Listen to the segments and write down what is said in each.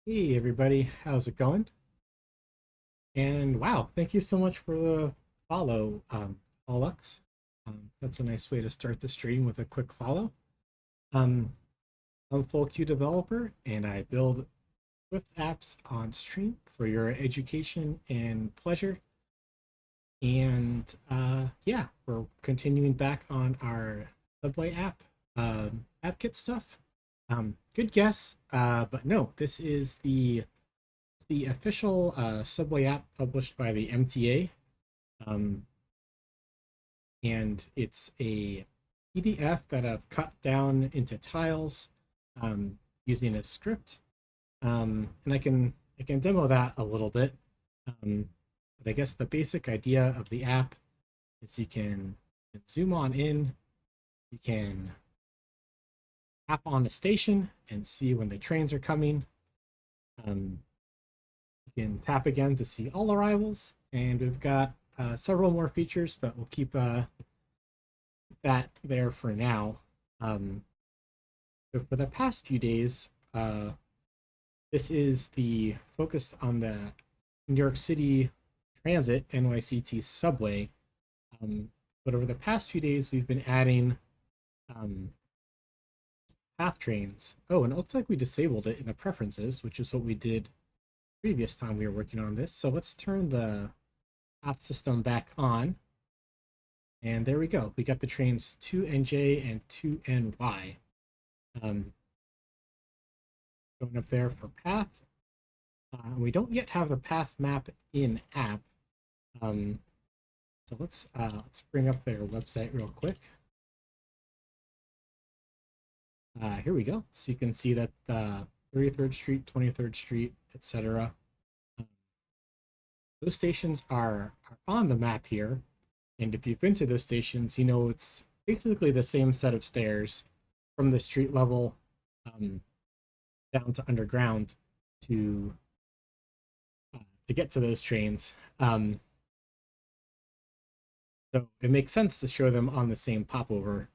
Hey everybody, how's it going? And wow, thank you so much for the follow, Pollux. That's a nice way to start the stream with a quick follow. Um, I'm a full queue developer and I build Swift apps on stream for your education and pleasure. And yeah, we're continuing back on our Subway app, app kit stuff. Good guess, but no, this is the official Subway app published by the MTA, um, and it's a PDF that I've cut down into tiles using a script, and I can demo that a little bit. But I guess the basic idea of the app is you can zoom on in, you can tap on a station and see when the trains are coming. Um, You can tap again to see all arrivals, and we've got several more features, but we'll keep that there for now. So for the past few days, this is the focus on the New York City Transit NYCT subway. But over the past few days, we've been adding um, path trains. Oh, and it looks like we disabled it in the preferences, which is what we did previous time we were working on this. So let's turn the path system back on. And there we go. We got the trains 2NJ and 2NY. Going up there for path. We don't yet have the path map in app. So let's bring up their website real quick. Here we go. So you can see that 33rd Street, 23rd Street, etc. Those stations are on the map here. And if you've been to those stations, you know it's basically the same set of stairs from the street level down to underground to get to those trains. So it makes sense to show them on the same popover.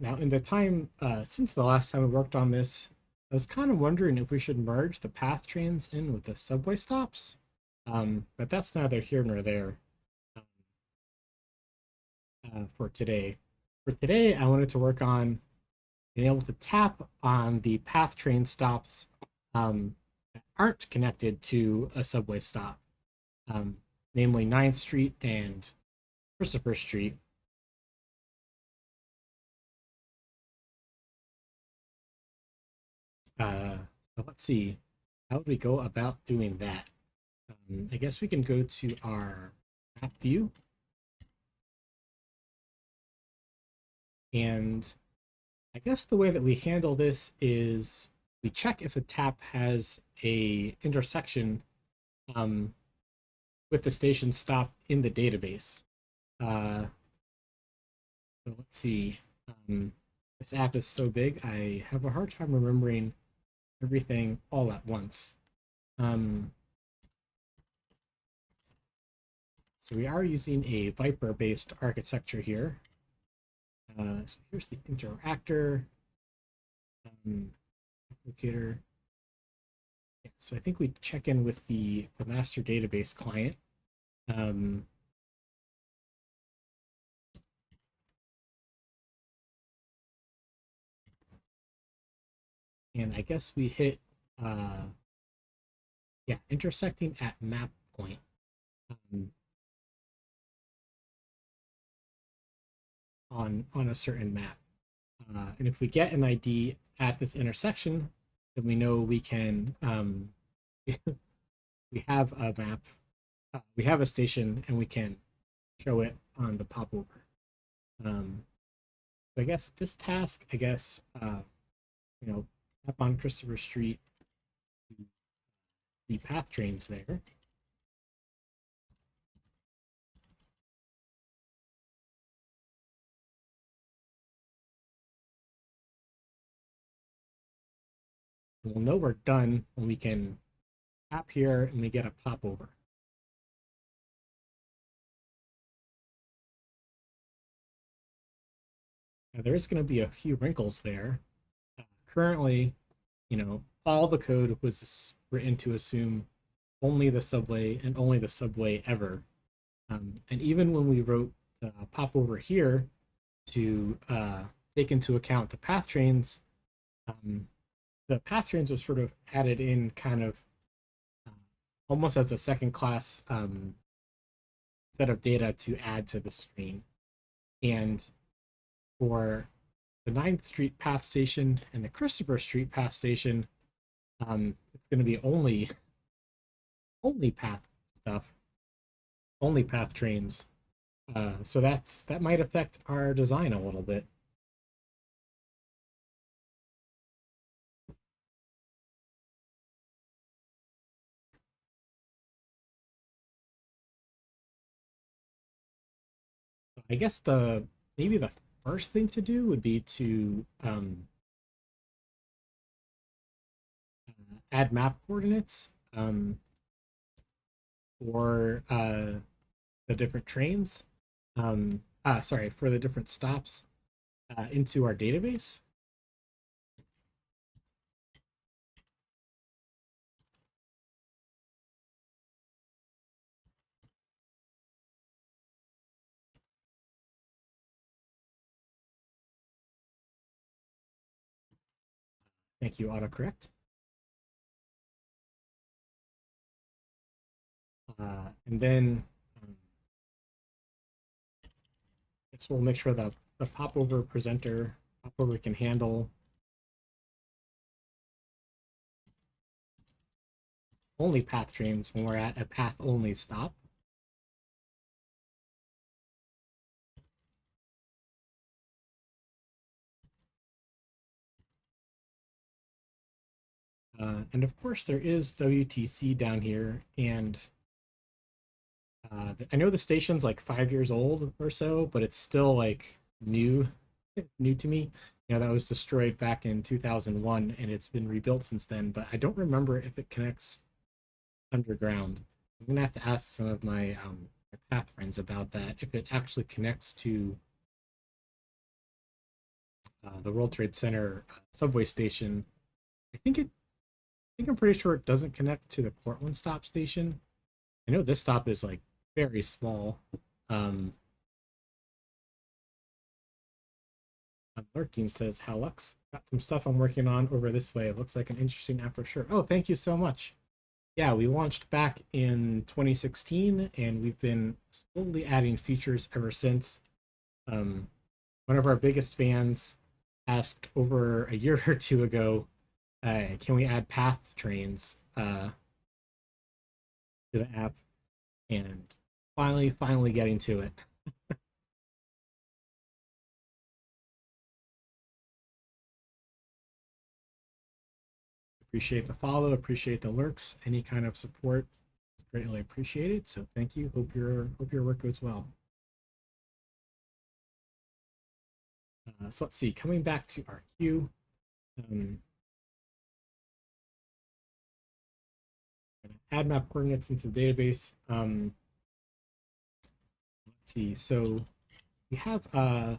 Now, in the time since the last time we worked on this, I was kind of wondering if we should merge the path trains in with the subway stops, but that's neither here nor there for today. For today, I wanted to work on being able to tap on the path train stops that aren't connected to a subway stop, namely 9th Street and Christopher Street. So let's see, how would we go about doing that? I guess we can go to our map view, and I guess the way that we handle this is we check if a tap has a intersection with the station stop in the database. Uh, so let's see. This app is so big, I have a hard time remembering everything all at once. So we are using a Viper-based architecture here. So here's the interactor, applicator. Yeah, so I think we check in with the master database client. And I guess we hit, yeah, intersecting at map point. On a certain map. And if we get an ID at this intersection, then we know we can, we have a map, we have a station, and we can show it on the popover. So I guess this task, up on Christopher Street, the path trains there. And we'll know we're done when we can tap here and we get a popover. Now, there is going to be a few wrinkles there. currently, all the code was written to assume only the subway and only the subway ever. And even when we wrote the popover here to take into account the path trains, um, the path trains were sort of added in kind of uh, almost as a second class set of data to add to the screen. And for the 9th Street path station and the Christopher Street path station, it's going to be only path stuff, only path trains. So that might affect our design a little bit. I guess maybe the first thing to do would be to add map coordinates for the different trains. Sorry, for the different stops into our database. Thank you, autocorrect. And then I guess we'll make sure that the popover popover can handle only path trains when we're at a path only stop. And of course, there is WTC down here, and I know the station's like 5 years old or so, but it's still like new to me. That was destroyed back in 2001, and it's been rebuilt since then. But I don't remember if it connects underground. I'm gonna have to ask some of my path friends about that, if it actually connects to the World Trade Center subway station. I think I'm pretty sure it doesn't connect to the Portland stop station. I know this stop is like very small. Um, Lurking says, Halux, got some stuff I'm working on over this way. It looks like an interesting app for sure. Oh, thank you so much. Yeah, we launched back in 2016, and we've been slowly adding features ever since. Um, One of our biggest fans asked over a year or two ago, can we add path trains to the app? And finally getting to it. Appreciate the follow, appreciate the lurks, any kind of support is greatly appreciated. So thank you. Hope your work goes well. So let's see. Coming back to our queue, um, add map coordinates into the database. Let's see. So we have let's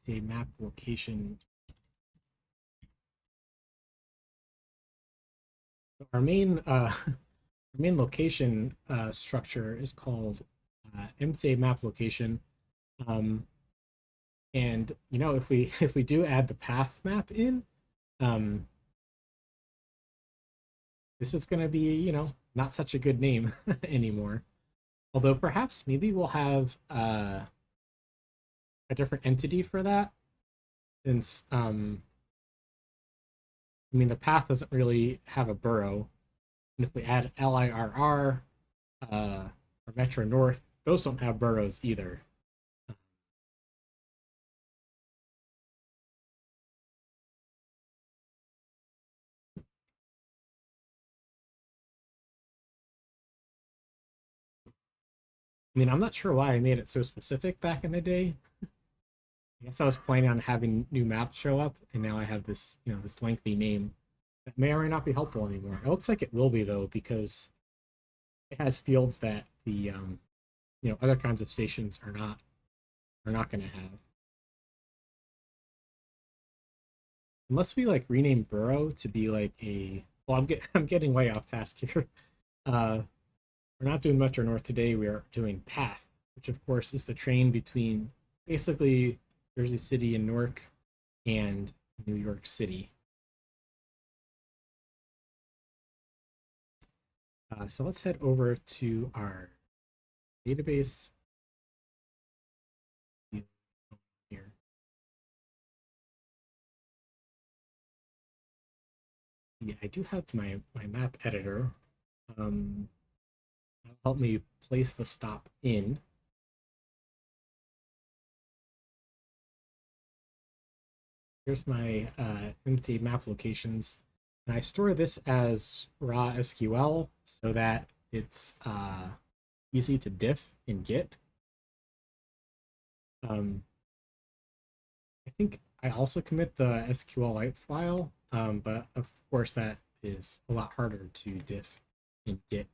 see, map location. Our main our main location structure is called MCA map location. Um, and if we if we do add the path map in, um, this is going to be not such a good name anymore. Although perhaps maybe we'll have a different entity for that, since I mean the path doesn't really have a borough, and if we add LIRR or Metro North, those don't have boroughs either. I mean, I'm not sure why I made it so specific back in the day. I guess I was planning on having new maps show up, and now I have this, this lengthy name that may or may not be helpful anymore. It looks like it will be though, because it has fields that the other kinds of stations are not going to have. unless we like rename borough to be like a, well, I'm getting way off task here. We're not doing Metro North today. We are doing Path, which of course is the train between basically Jersey City and Newark and New York City. So let's head over to our database here. Yeah, I do have my map editor. Um, that'll help me place the stop in. Here's my empty map locations. And I store this as raw SQL so that it's easy to diff in Git. I think I also commit the SQLite file, but of course that is a lot harder to diff in Git.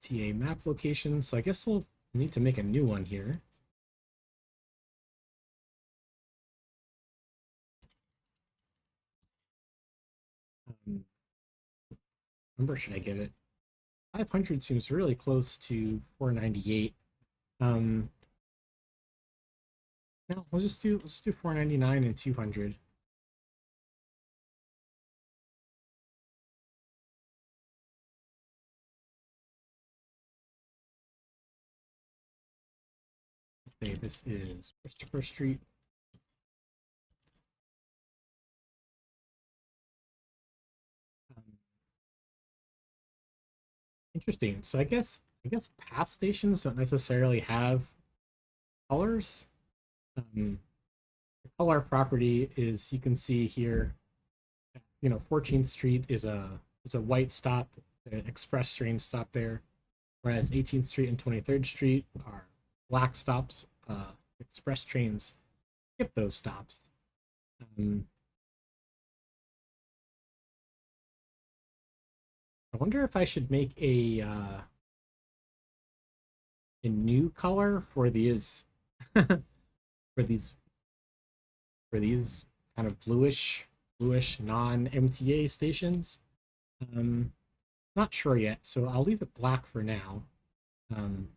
TA map location. So I guess we'll need to make a new one here. Number should I give it? 500 seems really close to 498. Um, no, let's do 499 and 200. Say this is Christopher Street. Um, Interesting. So I guess path stations don't necessarily have colors. The color property is, you can see here, 14th Street is a white stop, an express train stop there, whereas 18th Street and 23rd Street are black stops. Express trains skip those stops. Um, I wonder if I should make a new color for these for these for these kind of bluish non-MTA stations. Um, Not sure yet, so I'll leave it black for now. Um,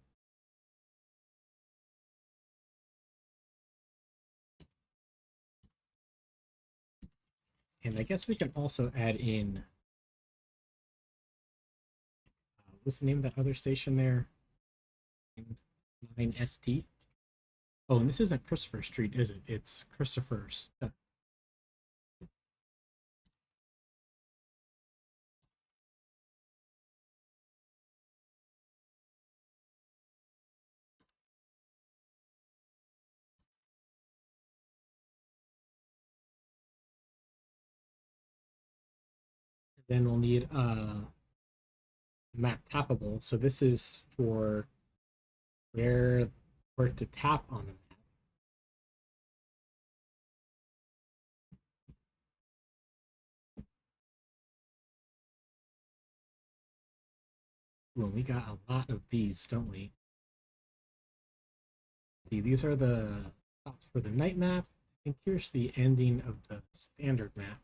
and I guess we can also add in, what's the name of that other station there? 9ST. Oh, and this isn't Christopher Street, is it? It's Christopher's. Then we'll need map tappable. So this is for where to tap on the map. Well, we got a lot of these, don't we? See, these are the stops for the night map. I think here's the ending of the standard map.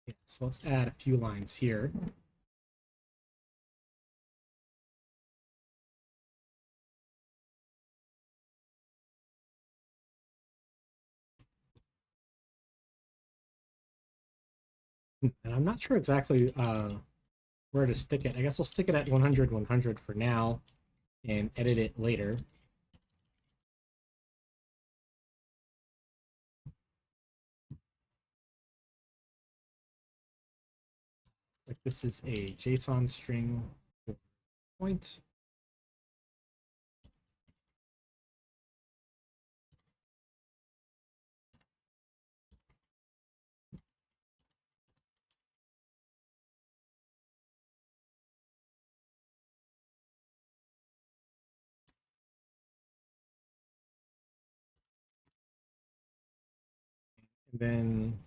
Yeah, so let's add a few lines here. And I'm not sure exactly where to stick it. I guess we'll stick it at 100, 100 for now and edit it later. Like this is a JSON string for point. And then,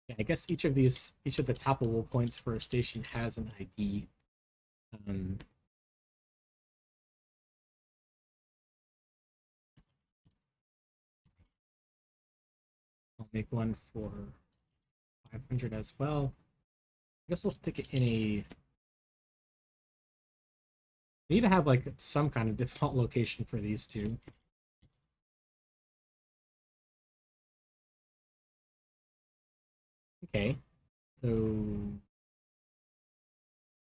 yeah, I guess each of the toppable points for a station has an ID. Um, I'll make one for 500 as well. I guess we'll stick it in a. We need to have like some kind of default location for these two. Okay, so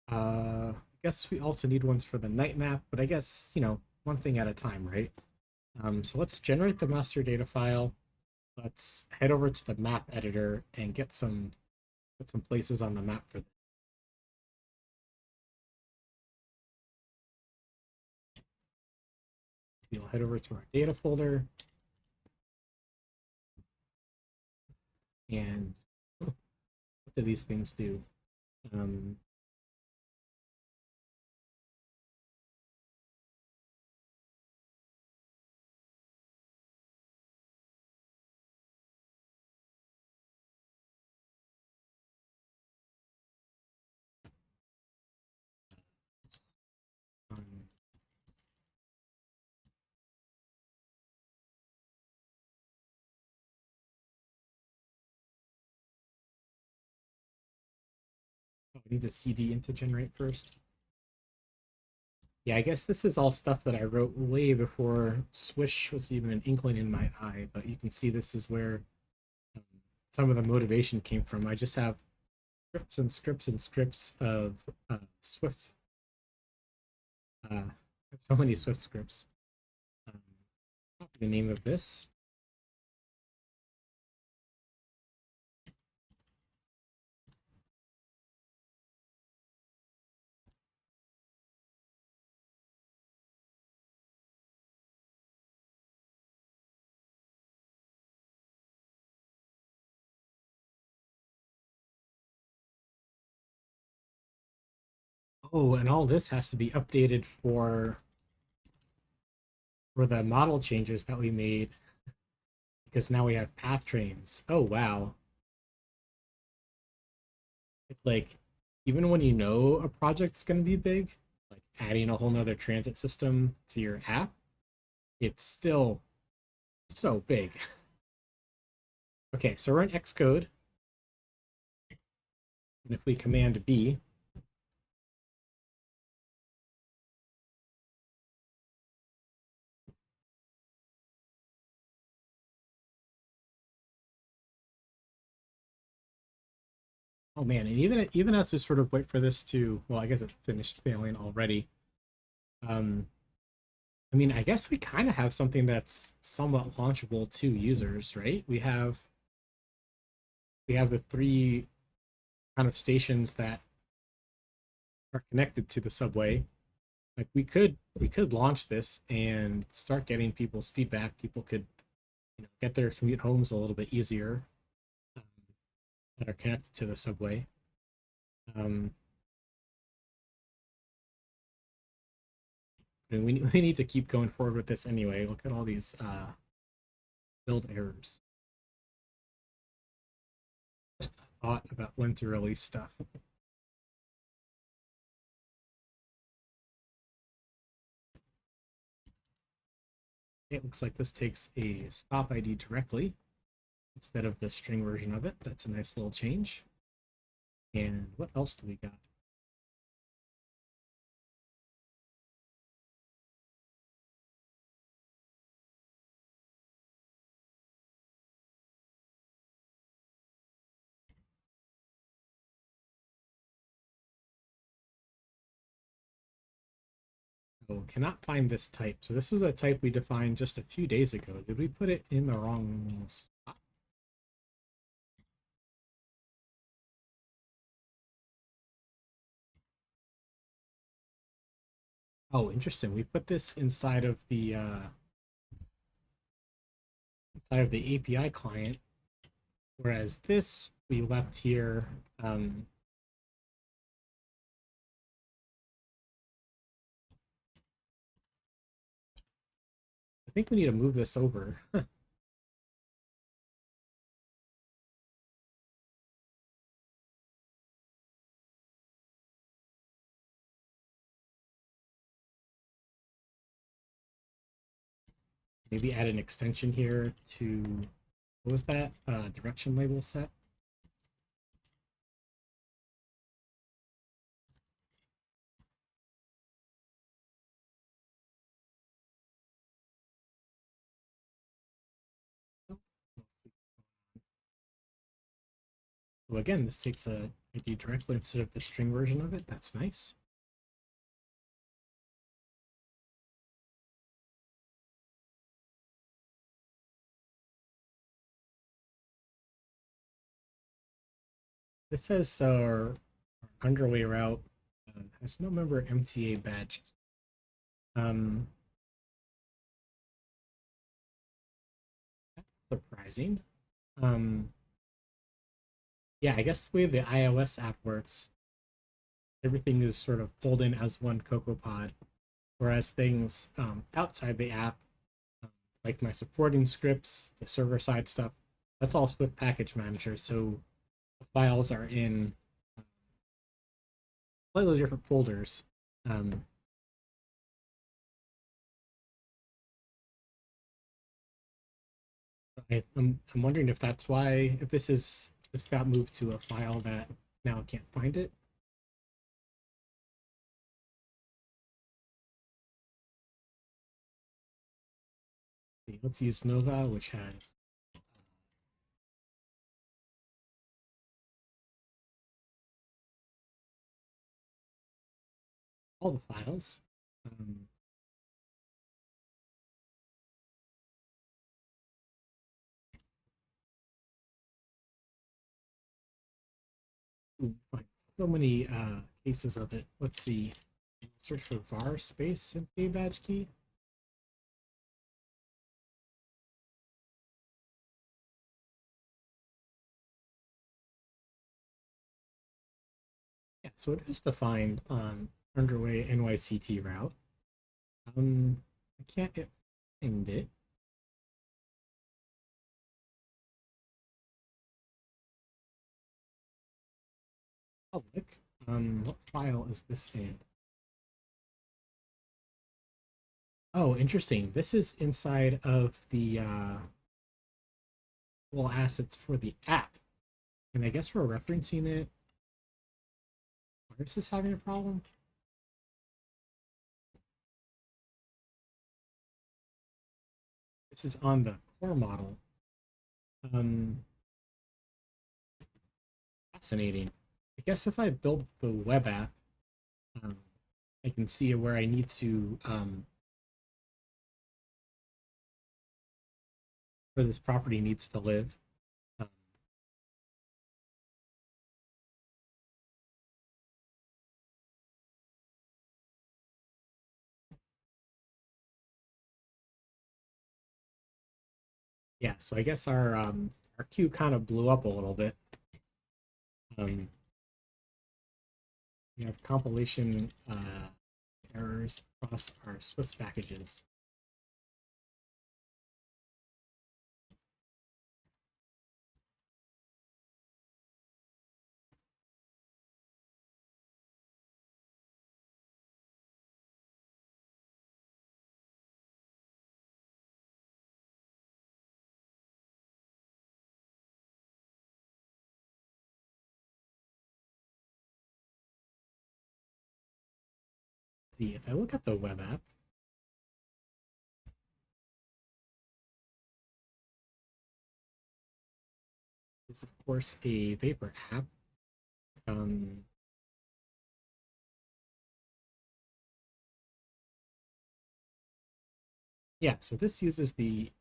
I guess we also need ones for the night map, but I guess, one thing at a time, right? So let's generate the master data file. Let's head over to the map editor and get some places on the map for this. So you'll head over to our data folder and what do these things do? Um, um, oh, I need a CD into generate first. Yeah, I guess this is all stuff that I wrote way before Swish was even an inkling in my eye, but you can see this is where um, some of the motivation came from. I just have scripts and scripts and scripts of Swift. I have so many Swift scripts. Um, Copy the name of this. Oh, and all this has to be updated for the model changes that we made because now we have path trains. Oh wow. It's like even when you know a project's gonna be big, like adding a whole nother transit system to your app, it's still so big. Okay, so run Xcode, and if we command B, oh man, and even as we sort of wait for this to, well, I guess it finished failing already. Um, I mean, I guess we kind of have something that's somewhat launchable to users, right? We have the three kind of stations that are connected to the subway. Like we could launch this and start getting people's feedback. People could, get their commute homes a little bit easier um, that are connected to the subway. Um, and we need to keep going forward with this anyway. Look at all these build errors. Just a thought about when to release stuff. It looks like this takes a stop ID directly instead of the string version of it. That's a nice little change. And what else do we got? Oh, cannot find this type. So this was a type we defined just a few days ago. Did we put it in the wrong spot? Oh, interesting. We put this inside of the API client, whereas this we left here. I think we need to move this over. Maybe add an extension here to, what was that? Direction label set. So again, this takes a ID directly instead of the string version of it. That's nice. This says our underway route has no member MTA badge. Um, that's surprising. Um, yeah, I guess the way the iOS app works, everything is sort of pulled in as one CocoaPod, whereas things outside the app, um, like my supporting scripts, the server side stuff, that's all Swift Package Manager. So the files are in slightly different folders. Um, I'm wondering if that's why, if this got moved to a file that now can't find it. Let's use Nova, which has all the files. Um, find so many cases of it. Let's see. Search for var space MTA badge key. Yeah, so it is defined on Underway NYCT route. I can't find it. Public. What file is this in? Oh, interesting. This is inside of the full assets for the app. And I guess we're referencing it. Where is this having a problem? This is on the core model. Um, Fascinating. I guess if I build the web app, um, I can see where I need to where this property needs to live. Um, yeah, so I guess our queue kind of blew up a little bit. Um, we have compilation errors across our Swift packages. See, if I look at the web app, it's of course a Vapor app. Um, yeah, so this uses the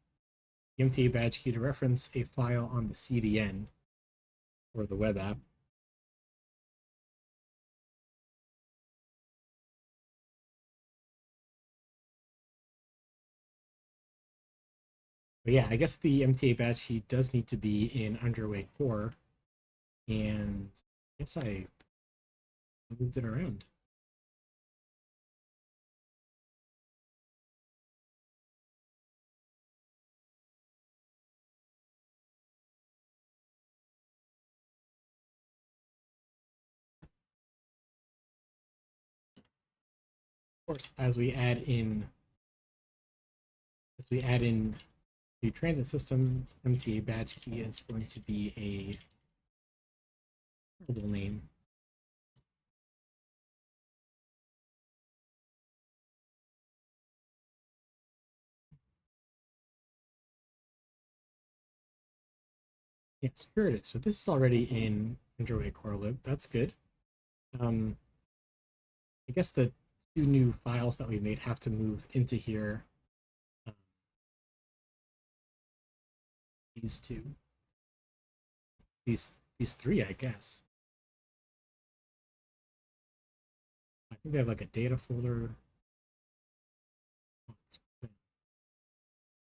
MTA badge key to reference a file on the CDN or the web app. But yeah, I guess the MTA badge key does need to be in Underway core, and I guess I moved it around. Of course, as we add in as we add in the transit system, MTA badge key is going to be a variable name. Yes, here it is. So this is already in Underway core lib. That's good. I guess the two new files that we made have to move into here. These two, these three, I guess. I think they have like a data folder.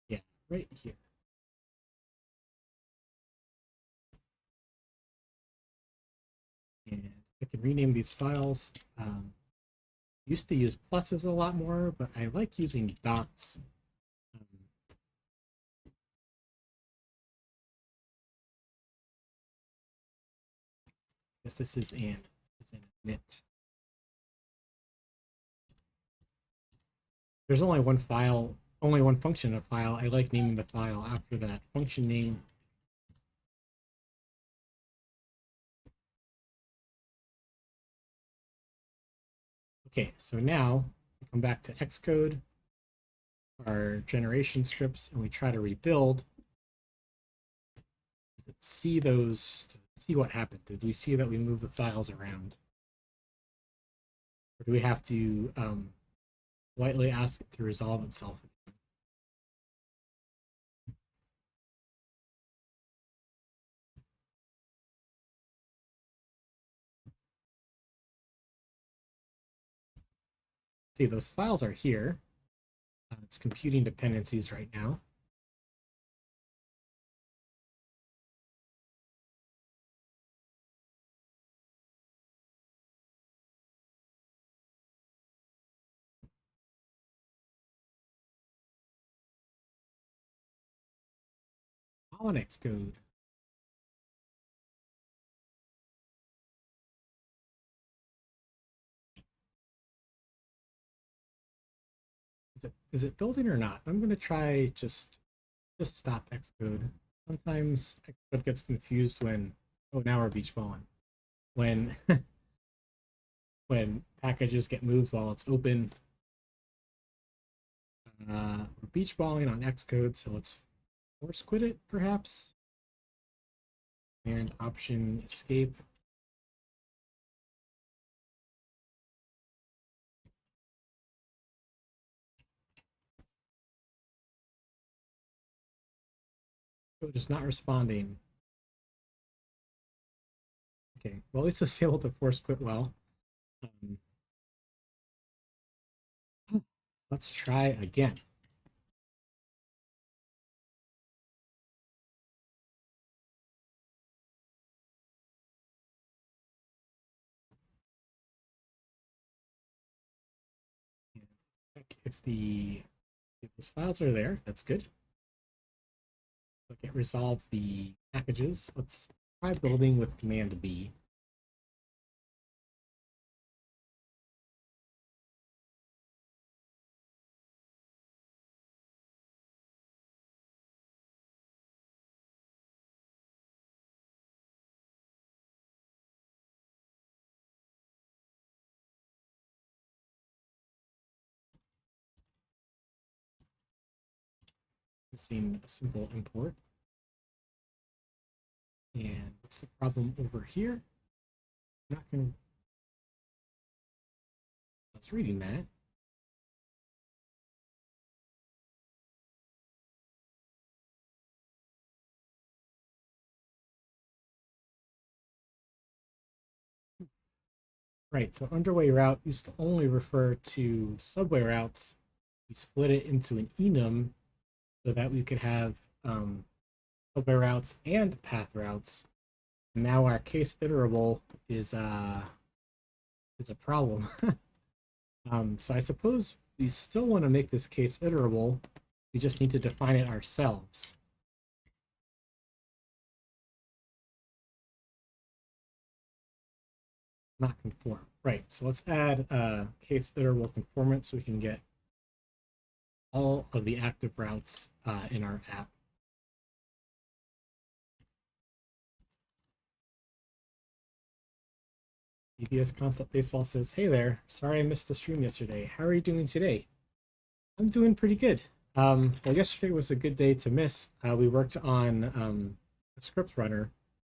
Yeah, right here. And I can rename these files. Used to use pluses a lot more, but I like using dots. Because this is an init. There's only one file, only one function in a file. I like naming the file after that function name. Okay, so now we come back to Xcode, our generation scripts, and we try to rebuild. Does it see those? See what happened? Did we see that we move the files around? Or do we have to politely ask it to resolve itself? See, those files are here. It's computing dependencies right now. On Xcode. Is it building or not? I'm gonna try just stop Xcode. Sometimes Xcode gets confused when now we're beach balling. When when packages get moved while it's open. We're beach balling on Xcode, so let's force quit it perhaps. And option escape. Code is not responding. Okay, well, at least it's able to force quit well. Let's try again. If those files are there, that's good. Look, it resolves the packages. Let's try building with Command B. I'm seeing a simple import. And what's the problem over here? I'm not going to. It's reading that. Right, so underway route used to only refer to subway routes. We split it into an enum so that we could have subway routes and path routes. And now our case iterable is a problem. So I suppose we still want to make this case iterable. We just need to define it ourselves. Not conform. Right, so let's add case iterable conformance so we can get all of the active routes in our app. EBS Concept Baseball says, "Hey there, sorry I missed the stream yesterday. How are you doing today?" I'm doing pretty good. Well, yesterday was a good day to miss. We worked on a script runner.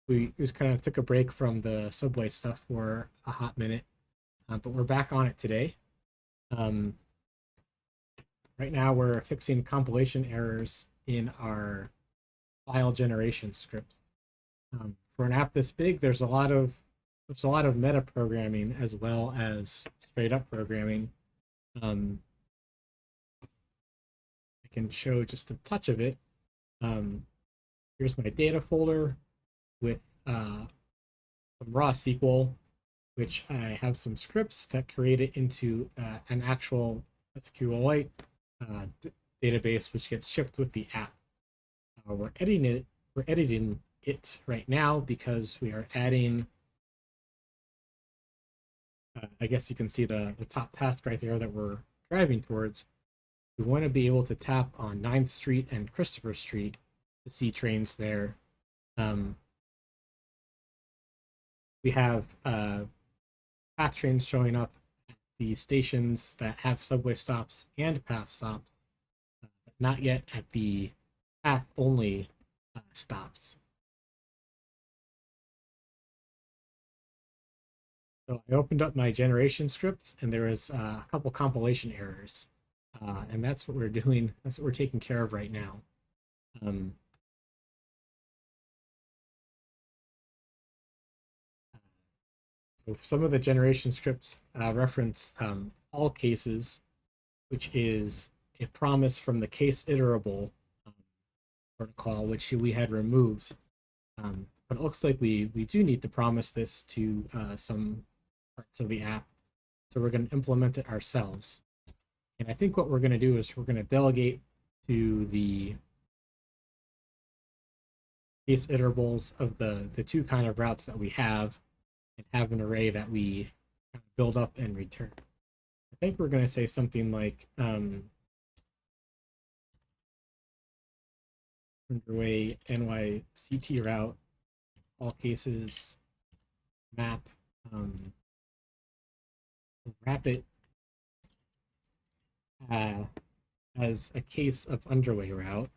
We just kind of took a break from the subway stuff for a hot minute, but we're back on it today. Um, right now, we're fixing compilation errors in our file generation scripts. For an app this big, there's a lot of meta programming as well as straight up programming. I can show just a touch of it. Here's my data folder with some raw SQL, which I have some scripts that create it into an actual SQLite database, which gets shipped with the app. We're editing it right now because we are adding. I guess you can see the top task right there that we're driving towards. We want to be able to tap on 9th Street and Christopher Street to see trains there. We have path trains showing up at the stations that have subway stops and path stops, but not yet at the path only stops. So I opened up my generation scripts and there was a couple compilation errors. And that's what we're doing. That's what we're taking care of right now. So some of the generation scripts reference all cases, which is a promise from the case iterable protocol, which we had removed. But it looks like we do need to promise this to some parts of the app. So we're going to implement it ourselves. And I think what we're going to do is we're going to delegate to the case iterables of the two kind of routes that we have and have an array that we build up and return. I think we're going to say something like Underway NYC route, all cases, map, wrap it as a case of Underway route,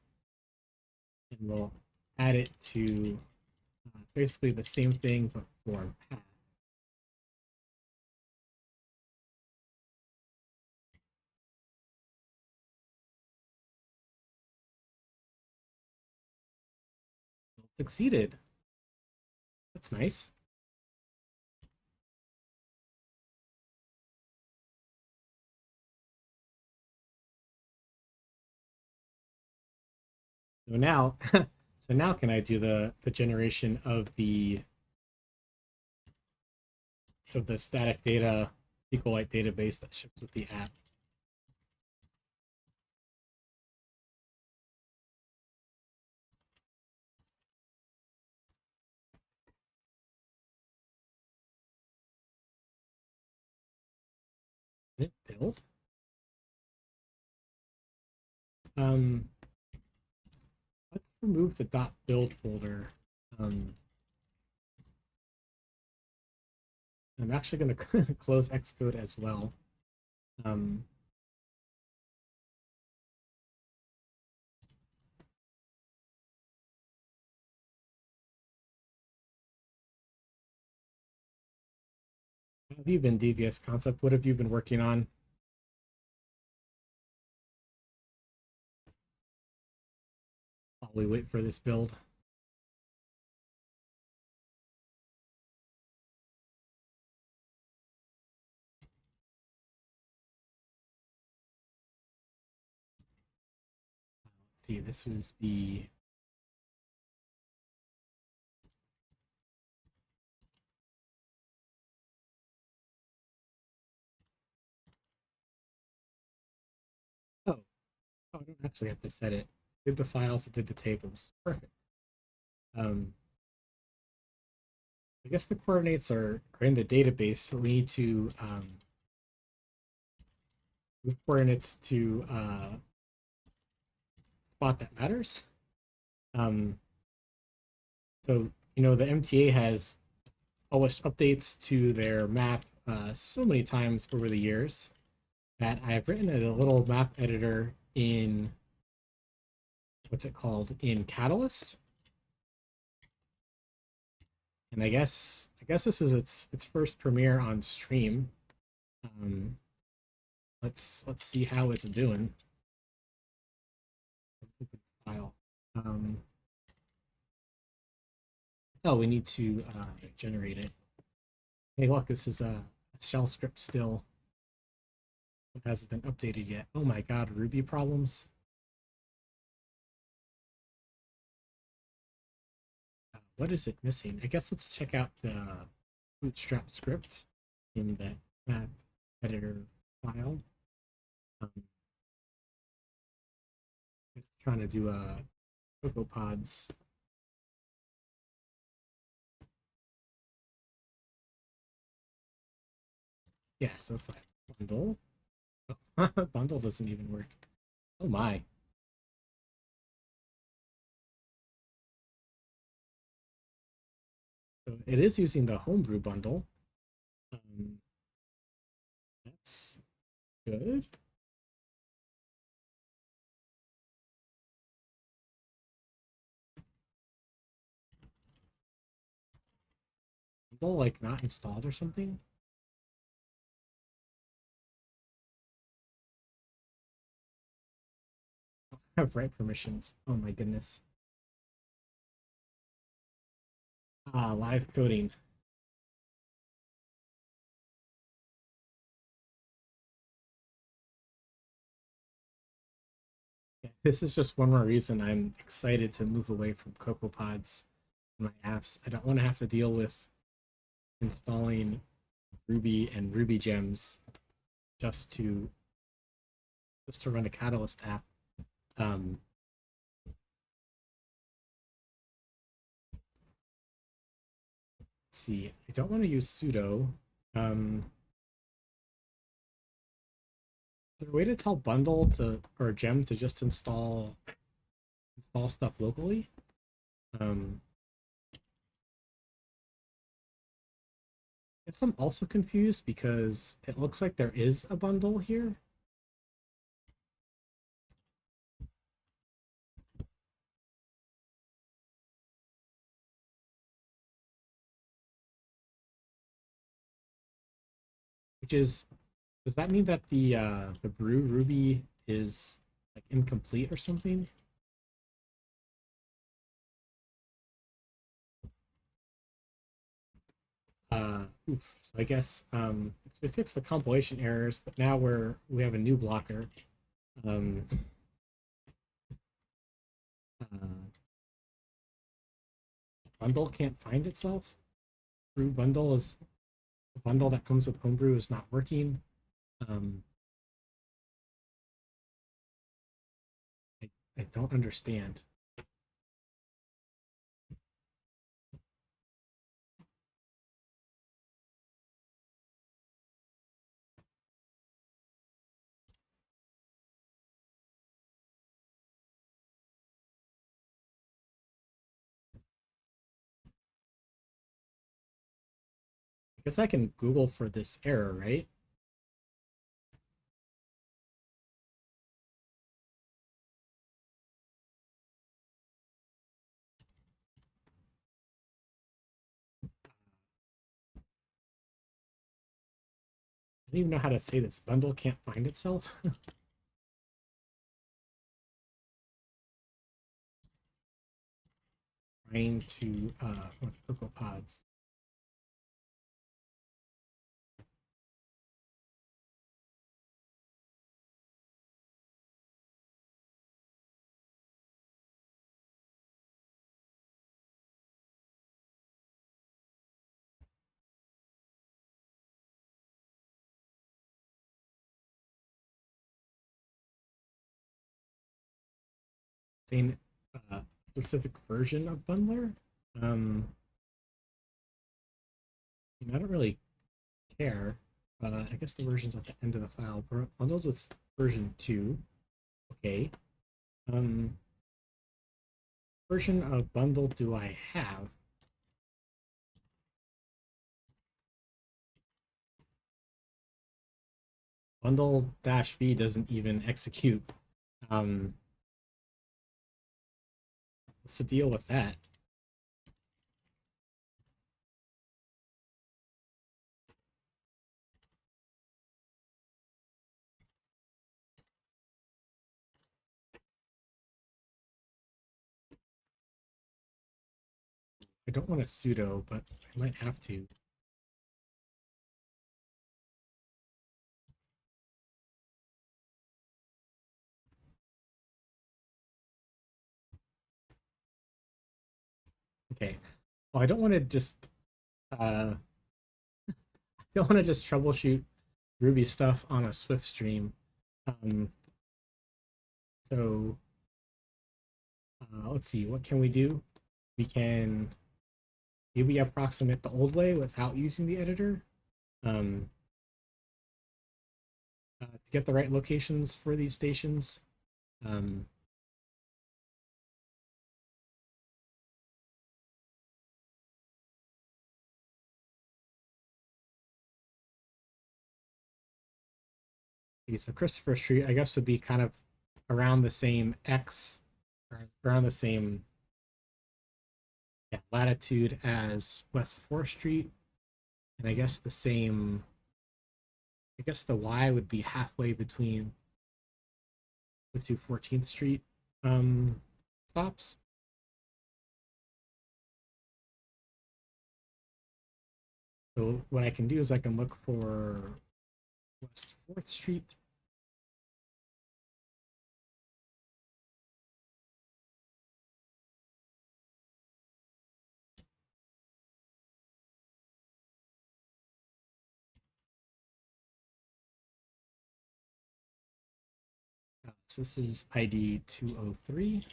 and we'll add it to basically the same thing but for path. Succeeded. That's nice. So now, so now can I do the generation of the static data SQLite database that ships with the app? Did it build? Let's remove the .build folder. I'm actually going to close Xcode as well. How have you been, DVS Concept? What have you been working on? While we wait for this build. Let's see, this was the oh, I don't actually have to set it. Did the files, it did the tables. Perfect. I guess the coordinates are in the database, but we need to move coordinates to spot that matters. Um, so, you know, the MTA has published updates to their map so many times over the years that I've written a little map editor in, what's it called, in Catalyst. And I guess this is its first premiere on stream. Um, let's see how it's doing. Open file. Um, oh, we need to generate it. Hey, look, this is a shell script still. It hasn't been updated yet. Oh my god, Ruby problems. What is it missing? I guess let's check out the Bootstrap script in the map editor file. Trying to do a CocoaPods. Yeah, so file bundle. Oh, bundle doesn't even work. Oh my. So it is using the homebrew bundle. That's good. Bundle like not installed or something. I have write permissions. Oh my goodness. Live coding. Yeah, this is just one more reason I'm excited to move away from CocoaPods in my apps. I don't want to have to deal with installing Ruby and Ruby gems just to run a Catalyst app. Um, let's see. I don't want to use sudo. Is there a way to tell bundle to or gem to just install stuff locally? I guess I'm also confused because it looks like there is a bundle here. Which is, does that mean that the brew Ruby is like incomplete or something? So I guess so we fixed the compilation errors, but now we have a new blocker. Um, uh, bundle can't find itself. Brew bundle is the bundle that comes with homebrew is not working. Um, I don't understand. I guess I can Google for this error, right? I don't even know how to say this. Bundle can't find itself. Trying to CocoaPods. Saying specific version of bundler. Um, I don't really care. I guess the version's at the end of the file. Bundled with version 2. Okay. version of bundle do I have? Bundle-v doesn't even execute. What's the deal with that? I don't want to sudo, but I might have to. Okay. Well, I don't want to just I don't want to just troubleshoot Ruby stuff on a Swift stream. Um, so let's see, what can we do? We can maybe approximate the old way without using the editor to get the right locations for these stations. Um, okay, so Christopher Street, I guess, would be kind of around the same X, or around the same latitude as West 4th Street. And I guess the same, I guess the Y would be halfway between the two 14th Street stops. So what I can do is I can look for West 4th Street. So this is ID 203.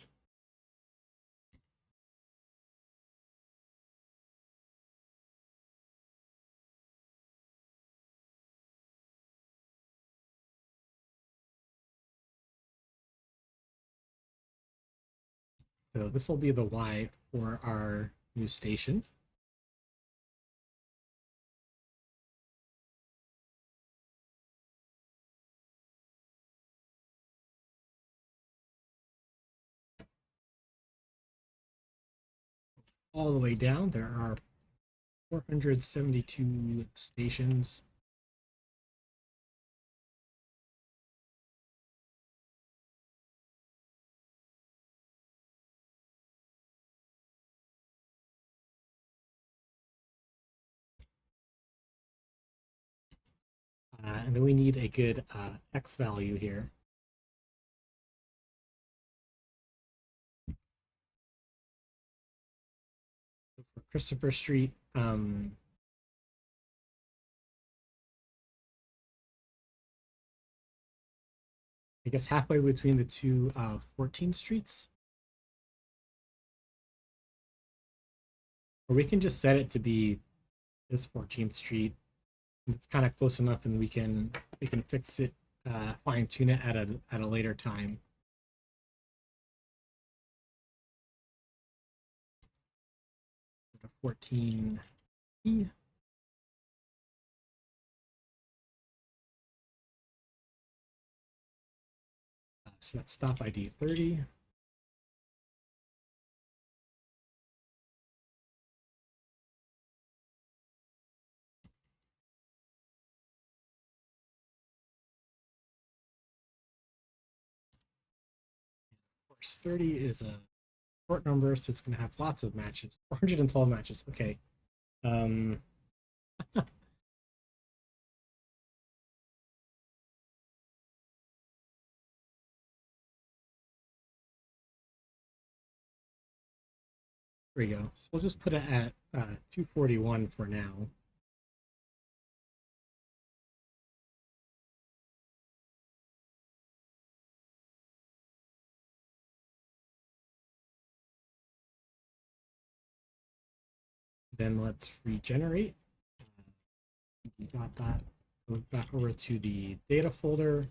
So this will be the Y for our new station. All the way down, there are 472 stations. And then we need a good X value here. So for Christopher Street, I guess halfway between the two 14 streets. Or we can just set it to be this 14th Street. It's kind of close enough, and we can fix it, fine tune it at a later time. The 14E. So that's stop ID 30. Of course, 30 is a short number, so it's going to have lots of matches. 412 matches. Okay. There we go. So we'll just put it at 241 for now. Then let's regenerate. We got that. Go back over to the data folder,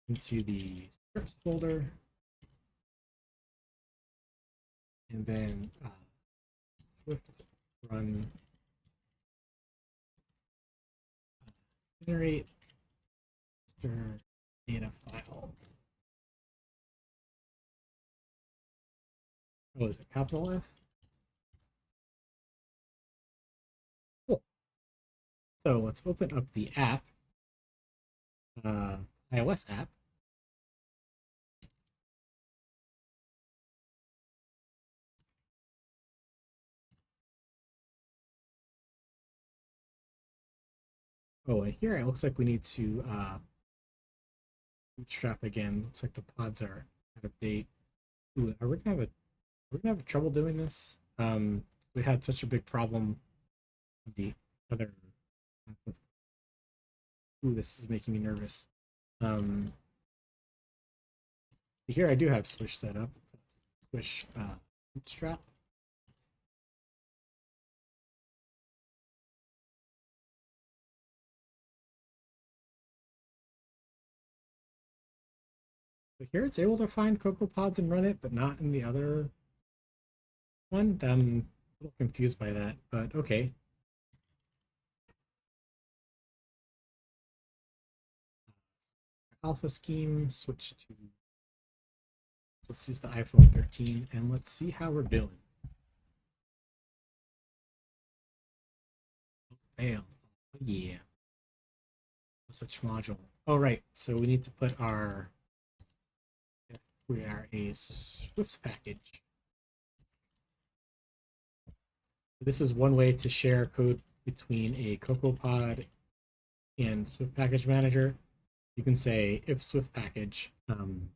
into the scripts folder. and then Swift run generate master data file. Oh, is it capital F? Cool. So let's open up the app, iOS app. Oh, and here it looks like we need to bootstrap again. Looks like the pods are out of date. Ooh, we're gonna have trouble doing this. We had such a big problem with the other. Ooh, this is making me nervous. Um, Here I do have Swish set up. Swish bootstrap. So here it's able to find CocoaPods and run it, but not in the other one. I'm a little confused by that, but okay. Alpha scheme, switch to, let's use the iPhone 13 and let's see how we're doing. Fail. Oh, yeah. Such module. Oh, right. So we need to put our, if we are a Swift package. This is one way to share code between a CocoaPod and Swift Package Manager. You can say if Swift package, do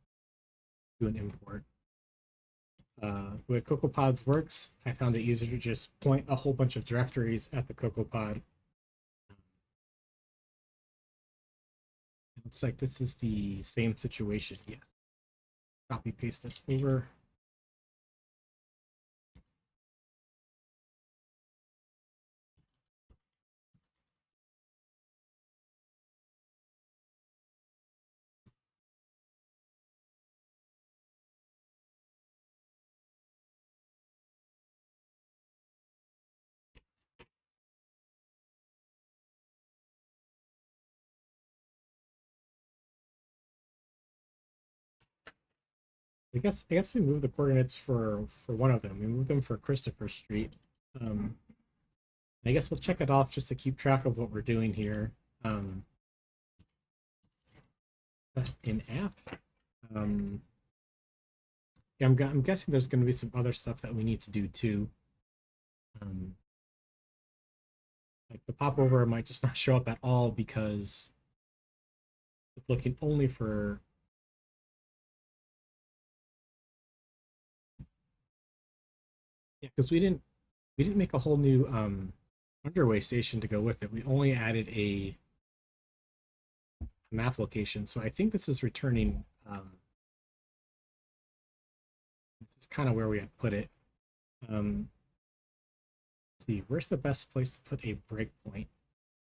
an import. The way CocoaPods works, I found it easier to just point a whole bunch of directories at the CocoaPod. It looks like this is the same situation. Yes. Copy paste this over. I guess we move the coordinates for one of them. We move them for Christopher Street. I guess we'll check it off just to keep track of what we're doing here. Best in app. Yeah, I'm guessing there's going to be some other stuff that we need to do too. Like the popover might just not show up at all because it's looking only for, yeah, because we didn't make a whole new underway station to go with it. We only added a map location. So I think this is returning. This is kind of where we had put it. Let's see, where's the best place to put a breakpoint?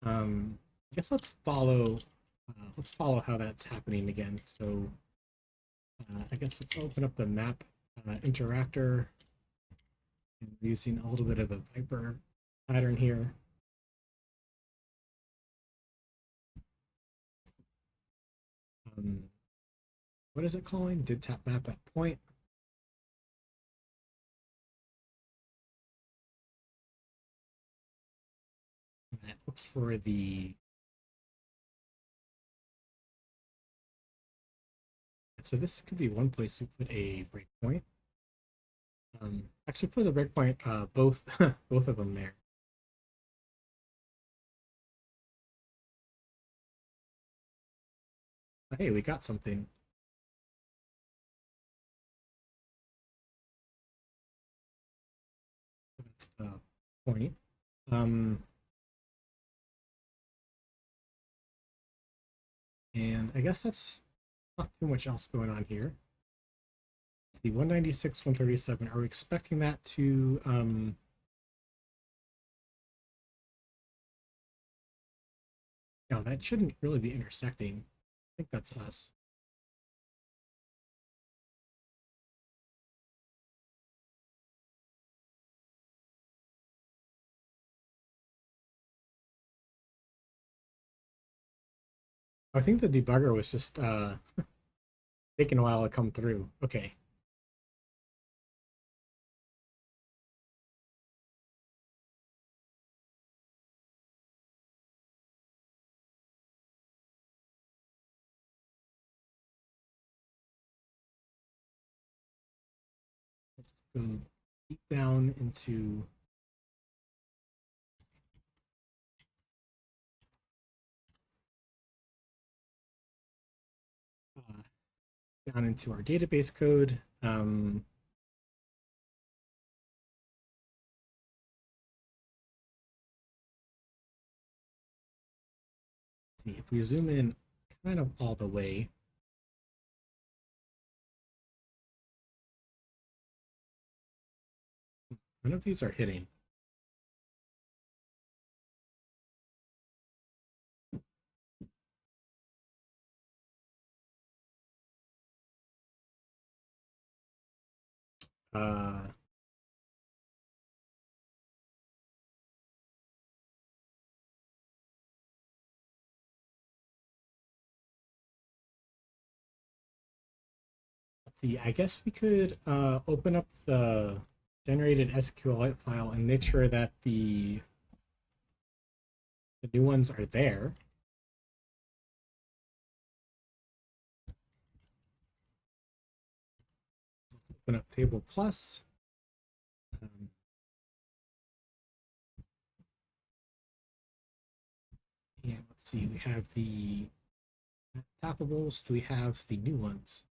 I guess let's follow how that's happening again. So I guess let's open up the map interactor and using a little bit of a Viper pattern here. What is it calling? Did tap map at point. And that looks for the, so this could be one place we put a breakpoint. Actually put the breakpoint both both of them there. Hey, we got something. That's the point. And I guess that's not too much else going on here. Let's see, 196, 137. Are we expecting that to no, that shouldn't really be intersecting. I think that's us. I think the debugger was just taking a while to come through. Okay. Let's just go deep down into our database code. See if we zoom in kind of all the way. None of these are hitting. Uh, let's see. I guess we could open up the generated SQLite file and make sure that the new ones are there. Open up table plus. And let's see, we have the toppables. Do we have the new ones?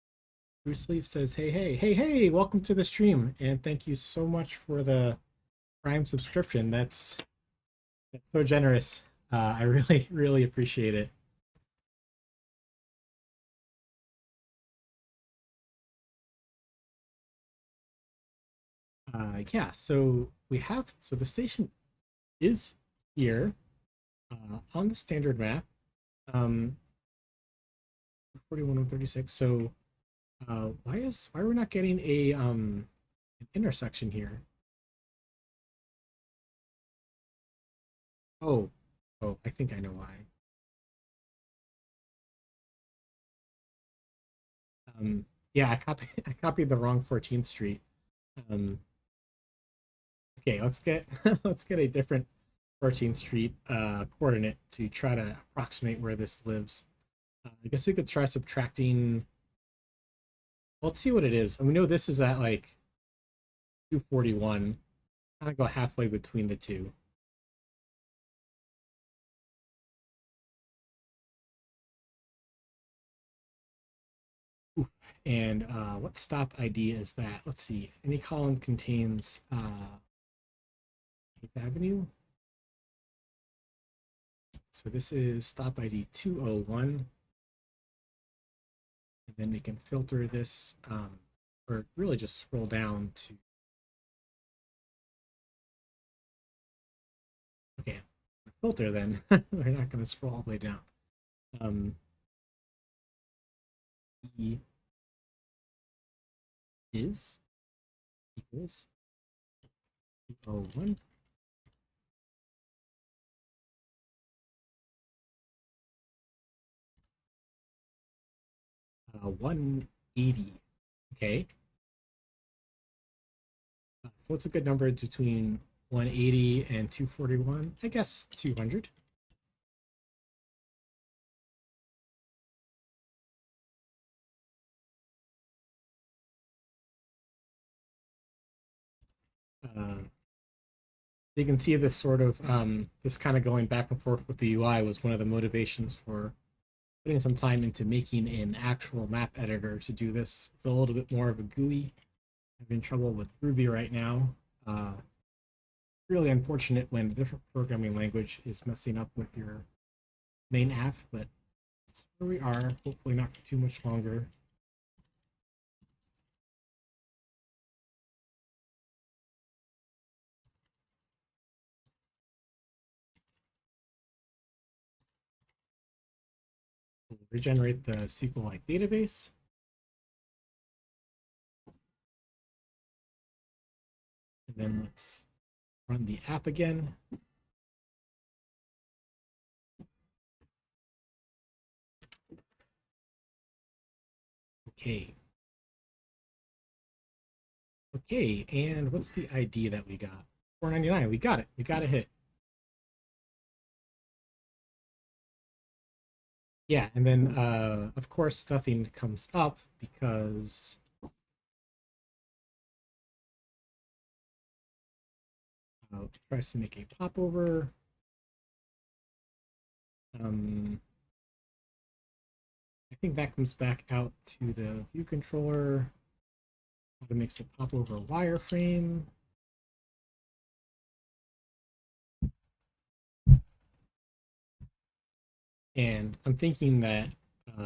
Bruce Leaf says, hey, welcome to the stream. And thank you so much for the Prime subscription. That's so generous. I really, really appreciate it. Yeah, so the station is here on the standard map, 4136. So why are we not getting an intersection here? Oh, I think I know why. Yeah, I copied the wrong 14th Street. Um, okay, let's get let's get a different 14th Street coordinate to try to approximate where this lives. I guess we could try subtracting. Let's see what it is. And we know this is at like 241. Kind of go halfway between the two. Ooh. And what stop ID is that? Let's see. Any column contains 8th Avenue. So this is stop ID 201. And then we can filter this, or really just scroll down to, okay, filter then. We're not going to scroll all the way down. E is equals 201. 180. Okay. So what's a good number between 180 and 241? I guess 200. You can see this sort of this kind of going back and forth with the UI was one of the motivations for putting some time into making an actual map editor to do this. It's a little bit more of a GUI. I'm having trouble with Ruby right now. Really unfortunate when a different programming language is messing up with your main app, but that's where we are. Hopefully not for too much longer. We'll regenerate the SQLite database. And then let's run the app again. Okay. Okay, and what's the ID that we got? 499. We got it. We got a hit. Yeah, and then of course nothing comes up because tries to make a popover. I think that comes back out to the view controller. How to make a popover wireframe. And I'm thinking that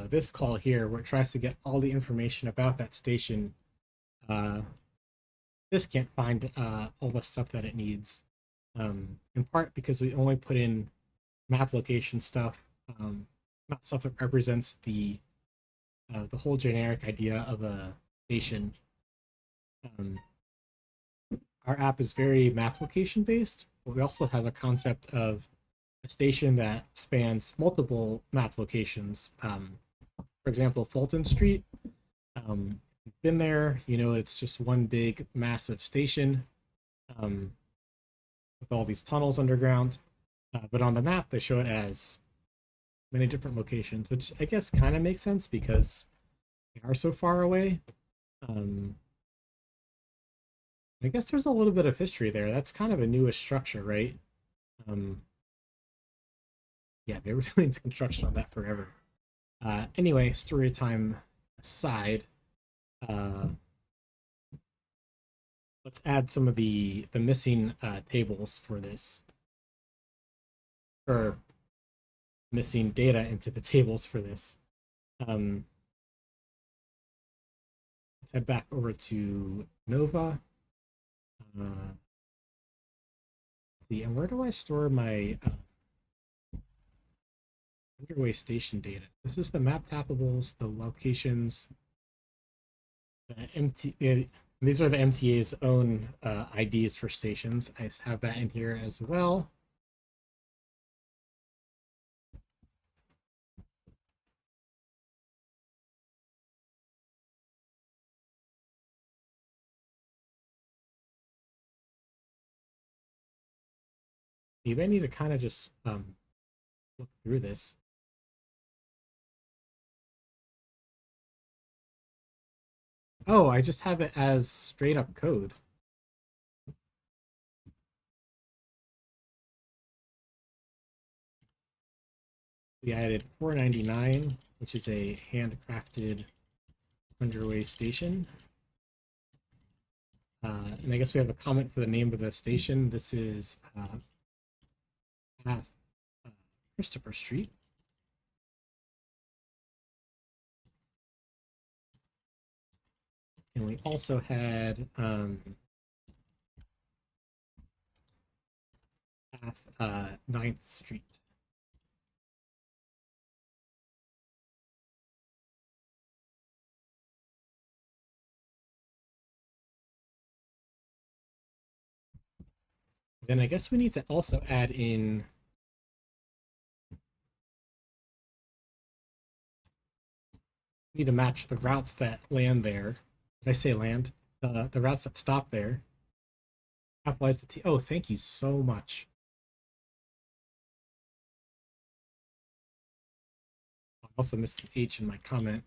this call here, where it tries to get all the information about that station, this can't find all the stuff that it needs. In part because we only put in map location stuff, not stuff that represents the whole generic idea of a station. Our app is very map location based, but we also have a concept of a station that spans multiple map locations. For example, Fulton Street. You've been there, you know, it's just one big massive station with all these tunnels underground. But on the map, they show it as many different locations, which I guess kind of makes sense because they are so far away. I guess there's a little bit of history there. That's kind of a newish structure, right? Yeah, they were doing construction on that forever. Anyway, story time aside, let's add some of the missing tables for this, or missing data into the tables for this. Let's head back over to Nova. Let's see, and where do I store my Underway station data? This is the map tappables, the locations, the MT. These are the MTA's own IDs for stations. I have that in here as well. You may need to kind of just look through this. Oh, I just have it as straight up code. We added 499, which is a handcrafted Underway station. And I guess we have a comment for the name of the station. This is Path Christopher Street. And we also had Path 9th Street. Then I guess we need to also add in need to match the routes that land there. Did I say land? The routes that stop there. Capitalize the T. Oh, thank you so much. I also missed the H in my comment.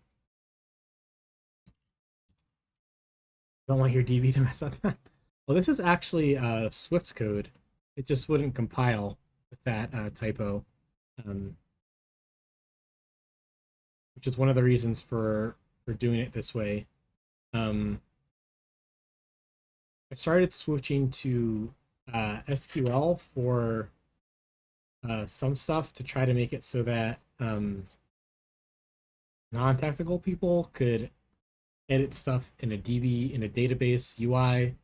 Don't want your DB to mess up. Well, this is actually Swift code. It just wouldn't compile with that typo, which is one of the reasons for doing it this way. I started switching to SQL for some stuff to try to make it so that non-technical people could edit stuff in a DB, in a database UI,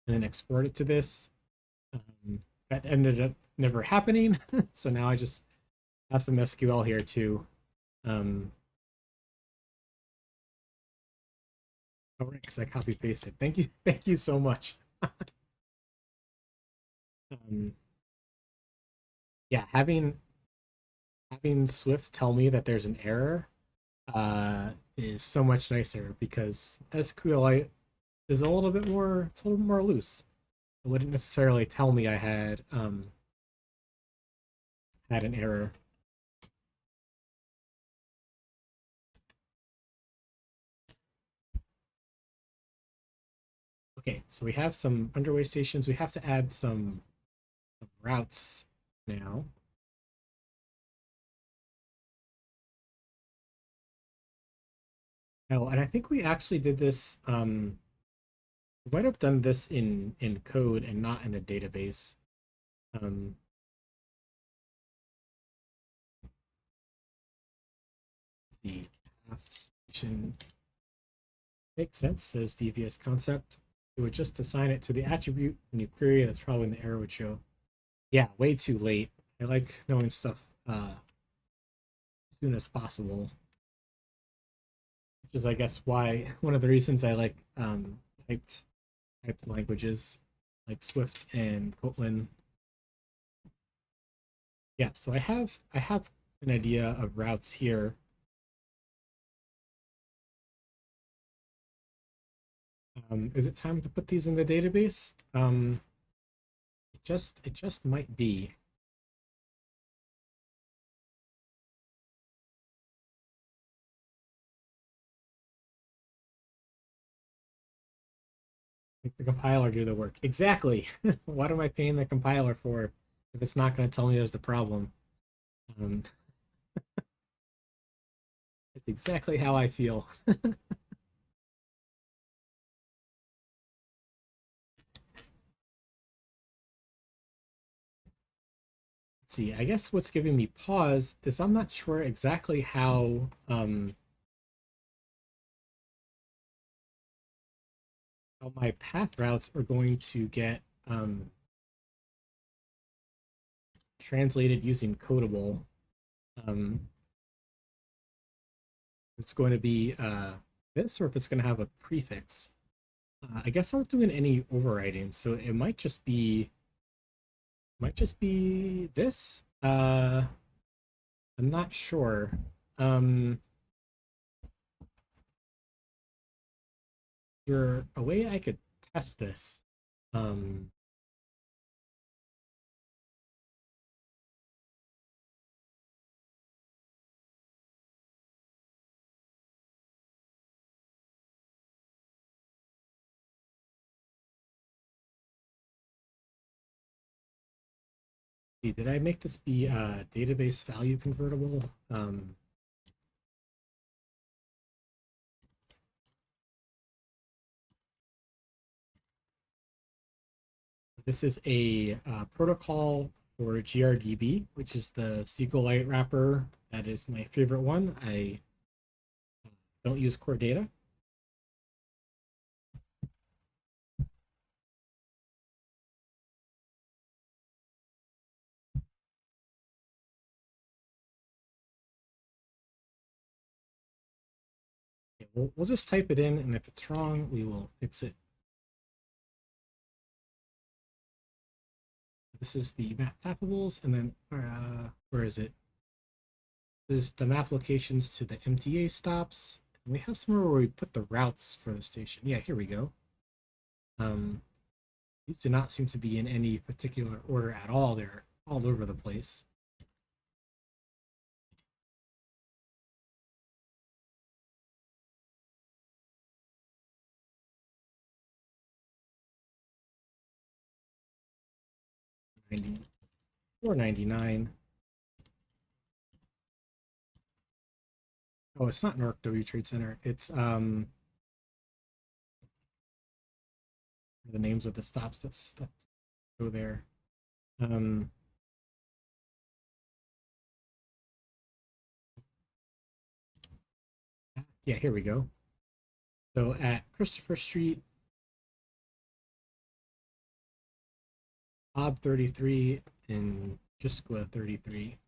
and then export it to this. That ended up never happening. So now I just have some SQL here too. Oh, right, because I copy pasted. Thank you so much. Yeah, having Swift tell me that there's an error is so much nicer because SQLite is a little bit more, it's a little more loose. It wouldn't necessarily tell me I had an error. Okay, so we have some underway stations. We have to add some routes now. Oh, and I think we actually did this. We might have done this in code and not in the database. Um, the path station makes sense, says devious concept. It would just assign it to the attribute when you query. That's probably when the error would show. Yeah, way too late. I like knowing stuff as soon as possible, which is, I guess, why one of the reasons I like typed languages like Swift and Kotlin. Yeah, so I have an idea of routes here. Is it time to put these in the database? It just might be. Make the compiler do the work. Exactly. What am I paying the compiler for if it's not going to tell me there's a problem? Um, it's exactly how I feel. Let's see, I guess what's giving me pause is I'm not sure exactly how my path routes are going to get translated using Codable. Um, it's going to be this, or if it's going to have a prefix. I guess I'm not doing any overriding, so it might just be this. I'm not sure. Um, there a way I could test this. Um, did I make this be database value convertible? This is a protocol for GRDB, which is the SQLite wrapper. That is my favorite one. I don't use core data. Okay, we'll just type it in, and if it's wrong, we will fix it. This is the map tappables, and then where is it? This is the map locations to the MTA stops. And we have somewhere where we put the routes for the station. Yeah, here we go. Um, these do not seem to be in any particular order at all. They're all over the place. $4.99. Oh, it's not Newark W Trade Center. It's the names of the stops that's go there. Um, yeah, here we go. So at Christopher Street, Ob 33 and Jisqua 33.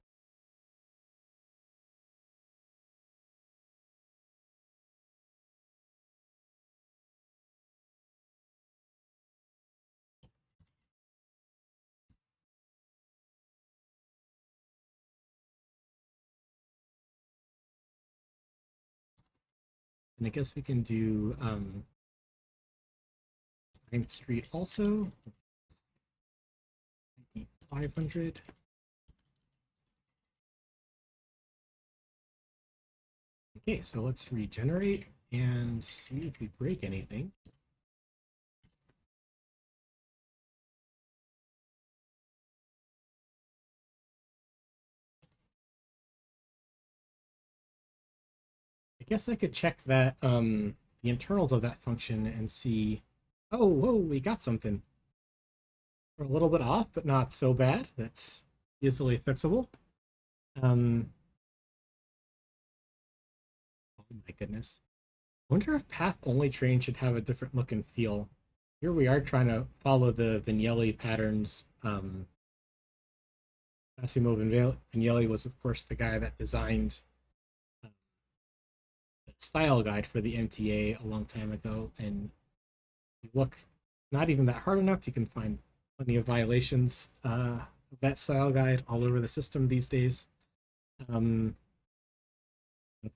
And I guess we can do 9th Street also. 500. Okay, so let's regenerate and see if we break anything. I guess I could check that the internals of that function and see, oh, whoa, we got something. We're a little bit off, but not so bad. That's easily fixable. Um, oh my goodness. I wonder if path only train should have a different look and feel. Here we are trying to follow the Vignelli patterns. Massimo Vignelli was, of course, the guy that designed the style guide for the MTA a long time ago. And if you look not even that hard enough, you can find plenty of violations of that style guide all over the system these days. Of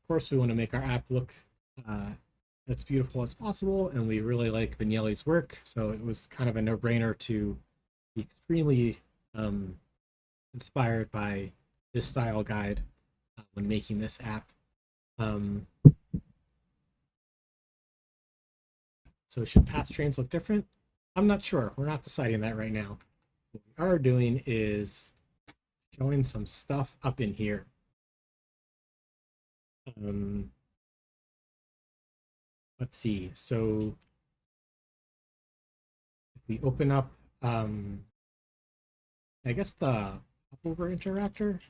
course, we want to make our app look as beautiful as possible, and we really like Vignelli's work, so it was kind of a no-brainer to be extremely inspired by this style guide when making this app. So should path trains look different? I'm not sure. We're not deciding that right now. What we are doing is showing some stuff up in here. Let's see. So if we open up, I guess the popover interactor,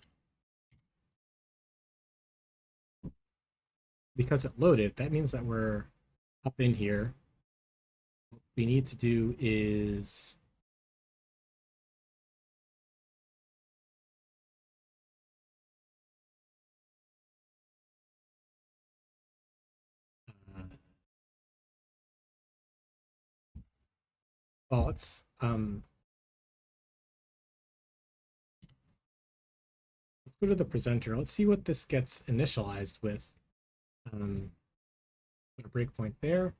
because it loaded, that means that we're up in here. What we need to do is well, let's go to the presenter. Let's see what this gets initialized with. Put a breakpoint there.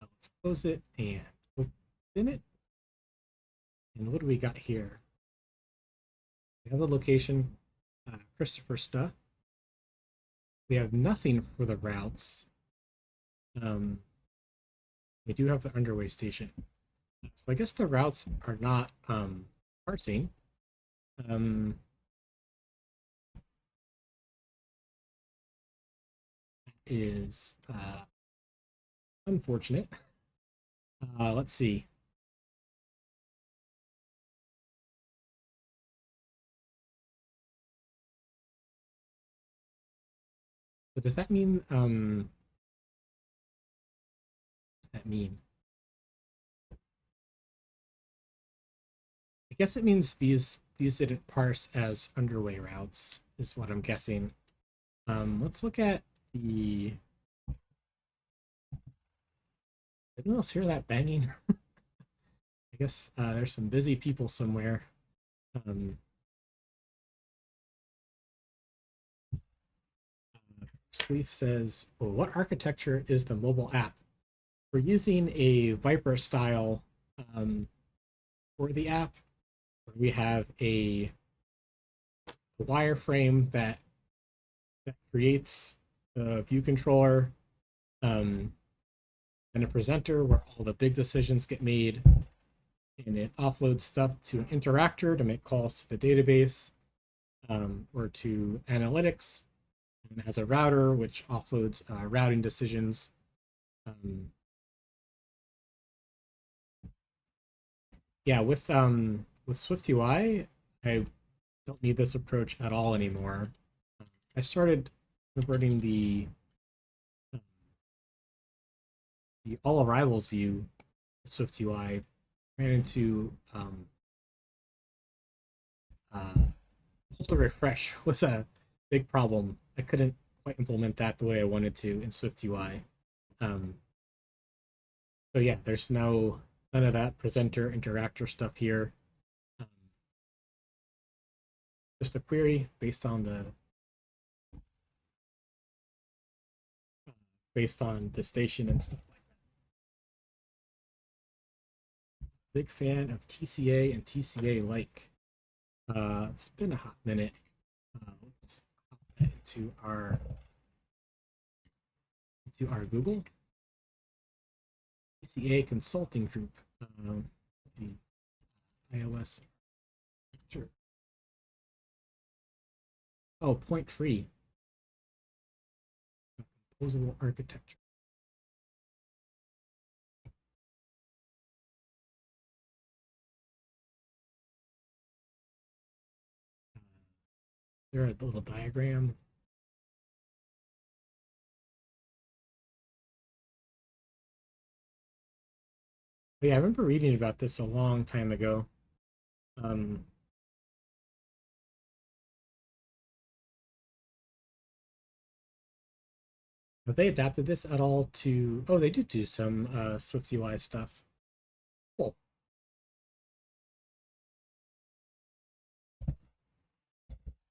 Let's close it and open it. And what do we got here? We have a location, Christopher Stuh. We have nothing for the routes. We do have the Underway station. So I guess the routes are not parsing. Is unfortunate. Let's see. So does that mean what does that mean? I guess it means these didn't parse as Underway routes, is what I'm guessing. Let's look at the. Did anyone else hear that banging? I guess there's some busy people somewhere. Sleef says, well, what architecture is the mobile app? We're using a Viper style for the app. We have a wireframe that creates the view controller and a presenter where all the big decisions get made, and it offloads stuff to an interactor to make calls to the database or to analytics, and has a router which offloads routing decisions. Yeah, with SwiftUI, I don't need this approach at all anymore. I started converting the all arrivals view of SwiftUI, ran into hold to refresh was a big problem. I couldn't quite implement that the way I wanted to in SwiftUI. So yeah, there's none of that presenter interactor stuff here. Just a query based on the based on the station and stuff like that. Big fan of TCA and TCA like. It's been a hot minute. Let's hop that into our Google TCA Consulting Group. The iOS. Sure. Oh, point free. Composable architecture. There a little diagram. But yeah, I remember reading about this a long time ago. Um, have they adapted this at all to? Oh, they did do some Swift UI stuff. Cool.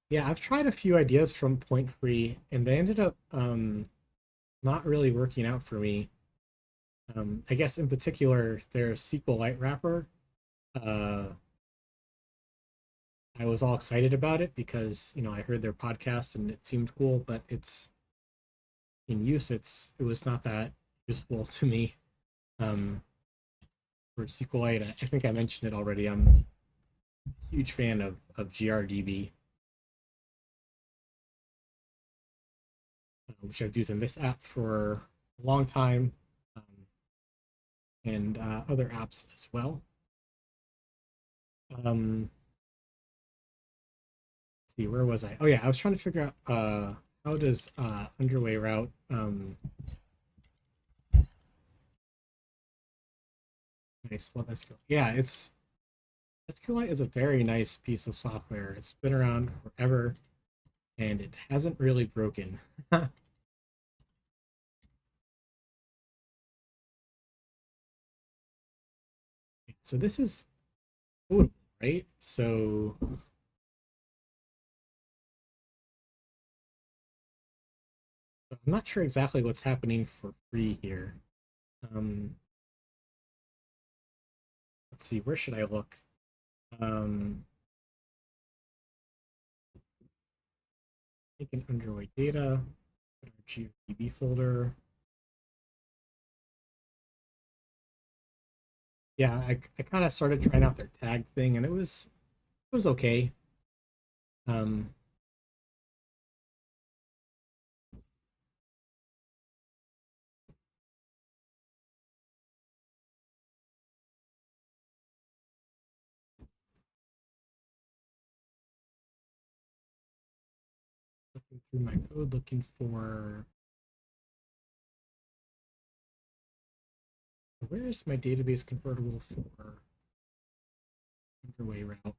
Yeah, I've tried a few ideas from Point Free, and they ended up not really working out for me. I guess in particular their SQLite wrapper. Uh, I was all excited about it because I heard their podcast and it seemed cool, but it's in use. It was not that useful to me. For SQLite, I think I mentioned it already. I'm a huge fan of GRDB, which I've used in this app for a long time, um, and other apps as well. Let's see, where was I? Oh yeah, I was trying to figure out how does Underway route nice, love SQL. Yeah, it's SQLite is a very nice piece of software. It's been around forever and it hasn't really broken. So this is codable, right? So I'm not sure exactly what's happening for free here. Um, let's see, where should I look? Um, take an underway data, put our GDB folder. Yeah, I kind of started trying out their tag thing and it was okay. Um, looking through my code, looking for where is my database convertible for underway route?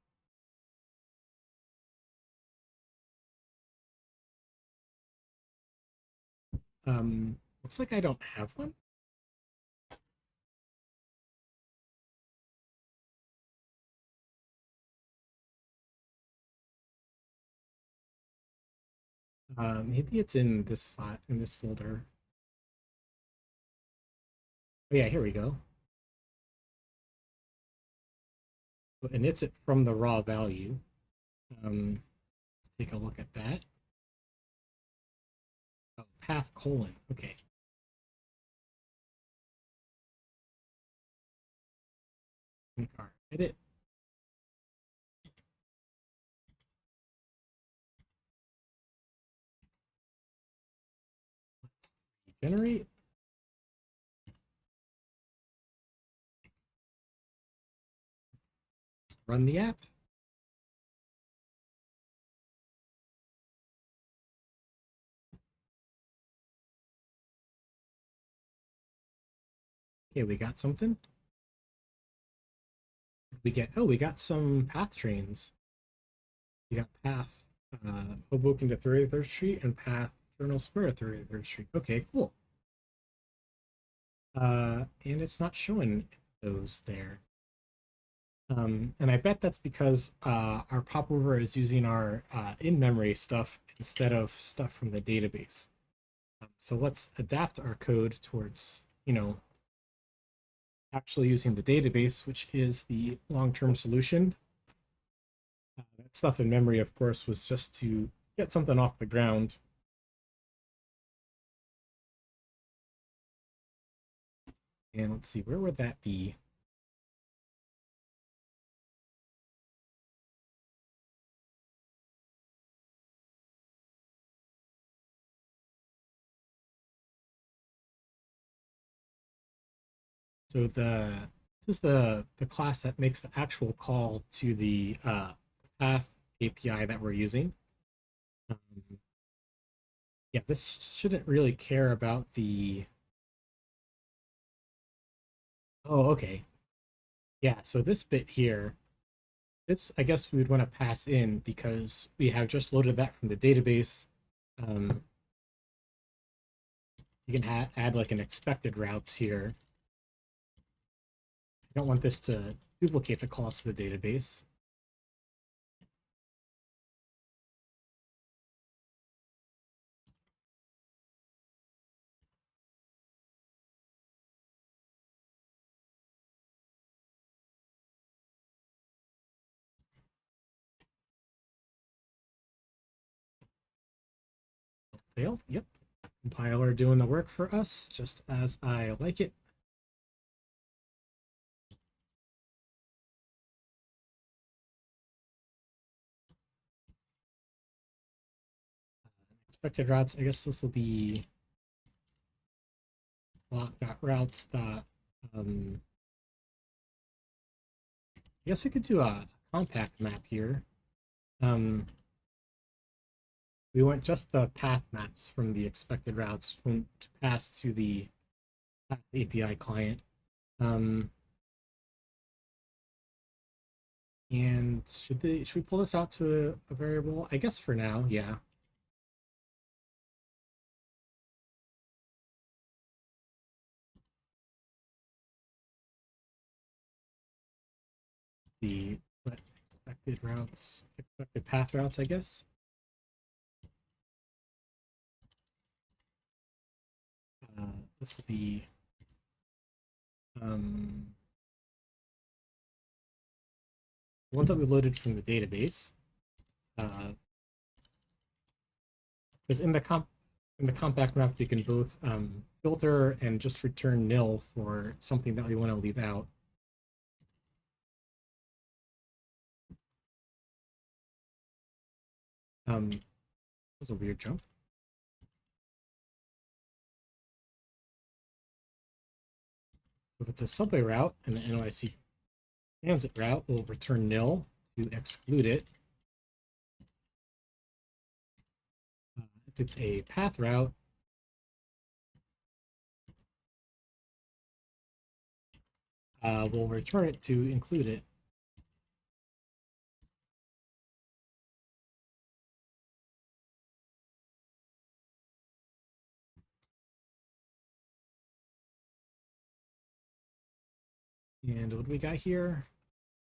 Looks like I don't have one. Maybe it's in this file in this folder. Oh yeah, here we go. And it's it from the raw value. Let's take a look at that. Oh, path colon. Okay. Make our edit. Let's generate. Run the app. Okay, we got something. We got some path trains. We got path Hoboken to 33rd Street and path Journal Square to 33rd Street. Okay, cool. And it's not showing those there. And I bet that's because our popover is using our in-memory stuff instead of stuff from the database. So let's adapt our code towards, actually using the database, which is the long-term solution. That stuff in memory, of course, was just to get something off the ground. And let's see, where would that be? So this is the class that makes the actual call to the path API that we're using. Um, yeah, this shouldn't really care about the. Oh, okay. Yeah, so this bit here, this I guess we would want to pass in because we have just loaded that from the database. Um, you can add like an expected routes here. I don't want this to duplicate the calls to the database. Failed. Yep. Compiler doing the work for us, just as I like it. Expected routes, I guess this will be block.routes. I guess we could do a compact map here. We want just the path maps from the expected routes to pass to the path API client. And should we pull this out to a variable? I guess for now, yeah. The expected routes, expected path routes, I guess. This will be ones that we loaded from the database. Because in the compact map, we can both filter and just return nil for something that we want to leave out. That was a weird jump. If it's a subway route and an NYC transit route, we'll return nil to exclude it. If it's a path route, we'll return it to include it. And what do we got here?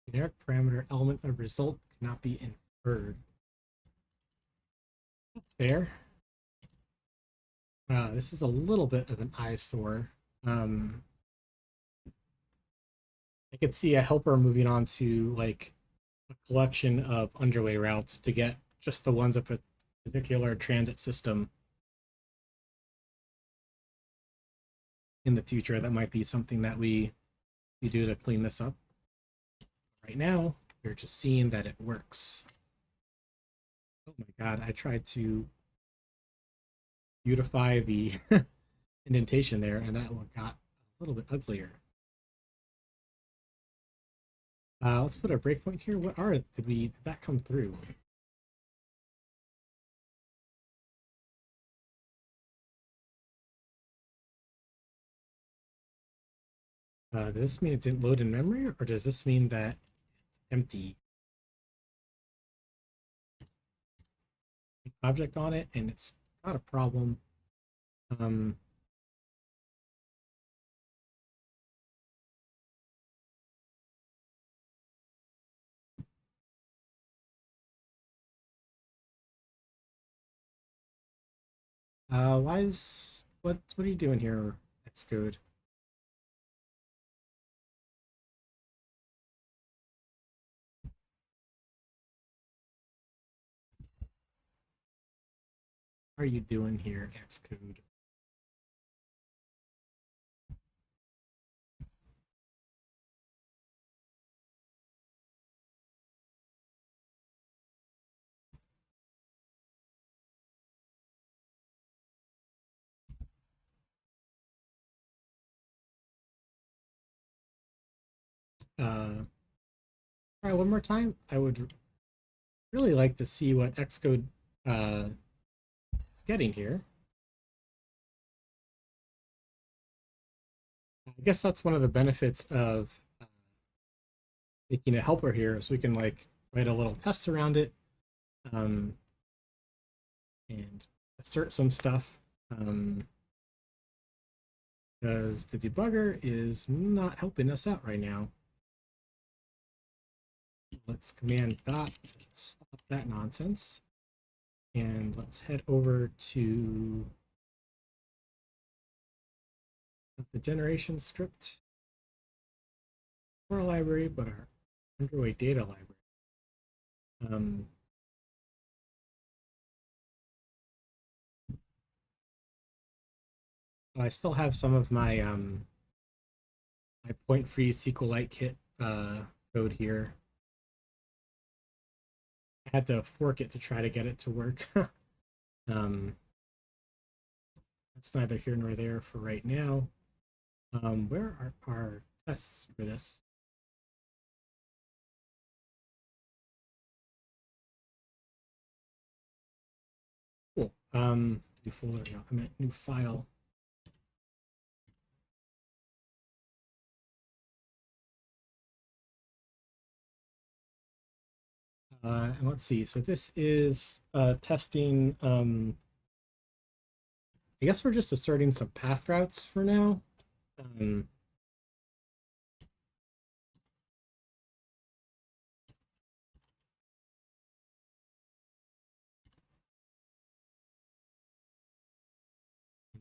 Generic parameter element of result cannot be inferred. That's fair. This is a little bit of an eyesore. I could see a helper moving on to like a collection of underway routes to get just the ones of a particular transit system in the future. That might be something that we do to clean this up. Right now, we're just seeing that it works. Oh my god, I tried to beautify the indentation there, and that one got a little bit uglier. Let's put a breakpoint here. What are did that come through? Does this mean it didn't load in memory, or does this mean that it's empty? Object on it, and it's got a problem. Um, What are you doing here, Xcode? What are you doing here, Xcode? Try one more time. I would really like to see what Xcode is getting here. I guess that's one of the benefits of making a helper here, so we can like write a little test around it um, and assert some stuff. Because the debugger is not helping us out right now. Let's command dot to stop that nonsense. And let's head over to the generation script for our library, but our Underway data library. I still have some of my my point-free SQLite kit code here. I had to fork it to try to get it to work. That's neither here nor there for right now. Where are our tests for this? Cool. New folder. No, I meant new file. And let's see. So this is testing. I guess we're just asserting some path routes for now.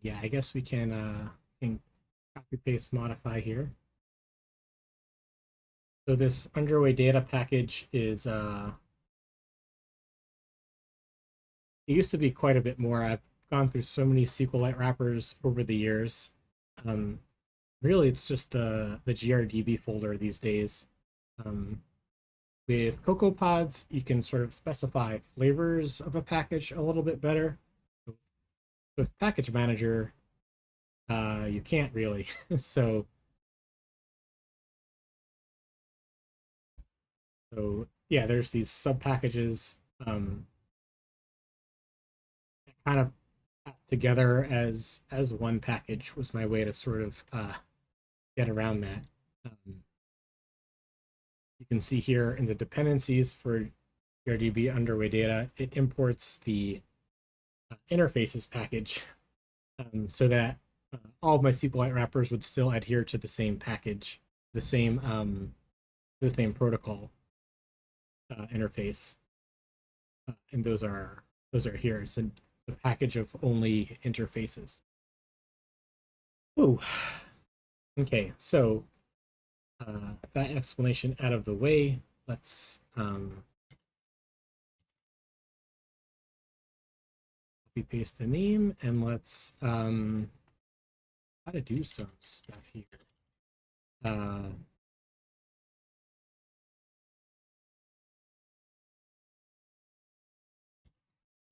Yeah, I guess we can copy paste modify here. So this underway data package is it used to be quite a bit more. I've gone through so many SQLite wrappers over the years. Really, it's just the GRDB folder these days. With CocoaPods, you can sort of specify flavors of a package a little bit better. With Package Manager, you can't really. so yeah, there's these sub packages kind of together as one package was my way to sort of get around that. You can see here in the dependencies for GRDB underway data, it imports the interfaces package so that all of my SQLite wrappers would still adhere to the same package, the same protocol interface, and those are here. It's a package of only interfaces. Ooh, okay. So that explanation out of the way. Let's copy paste the name and let's try to do some stuff here.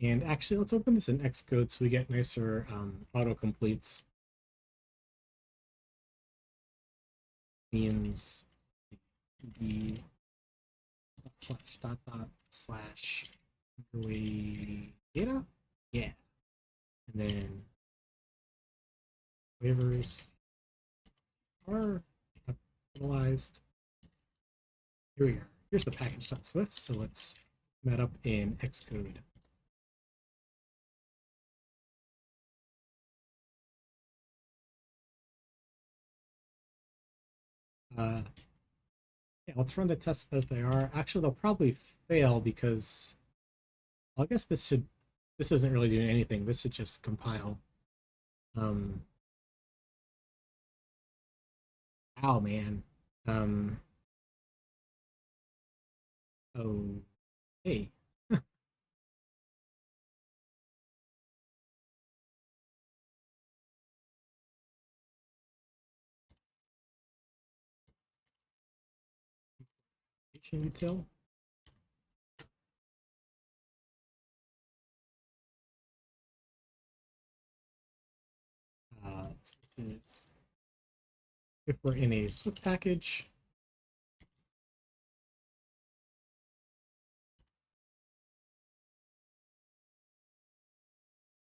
And actually, let's open this in Xcode so we get nicer autocompletes. Means the slash dot dot slash underway data. Yeah. And then flavors are capitalized. Here we are. Here's the package.swift. So let's that up in Xcode. Yeah, let's run the tests as they are. Actually, they'll probably fail because I guess this should this isn't really doing anything. This should just compile. Ow, man. Um, oh, hey. Util. So this is if we're in a Swift package.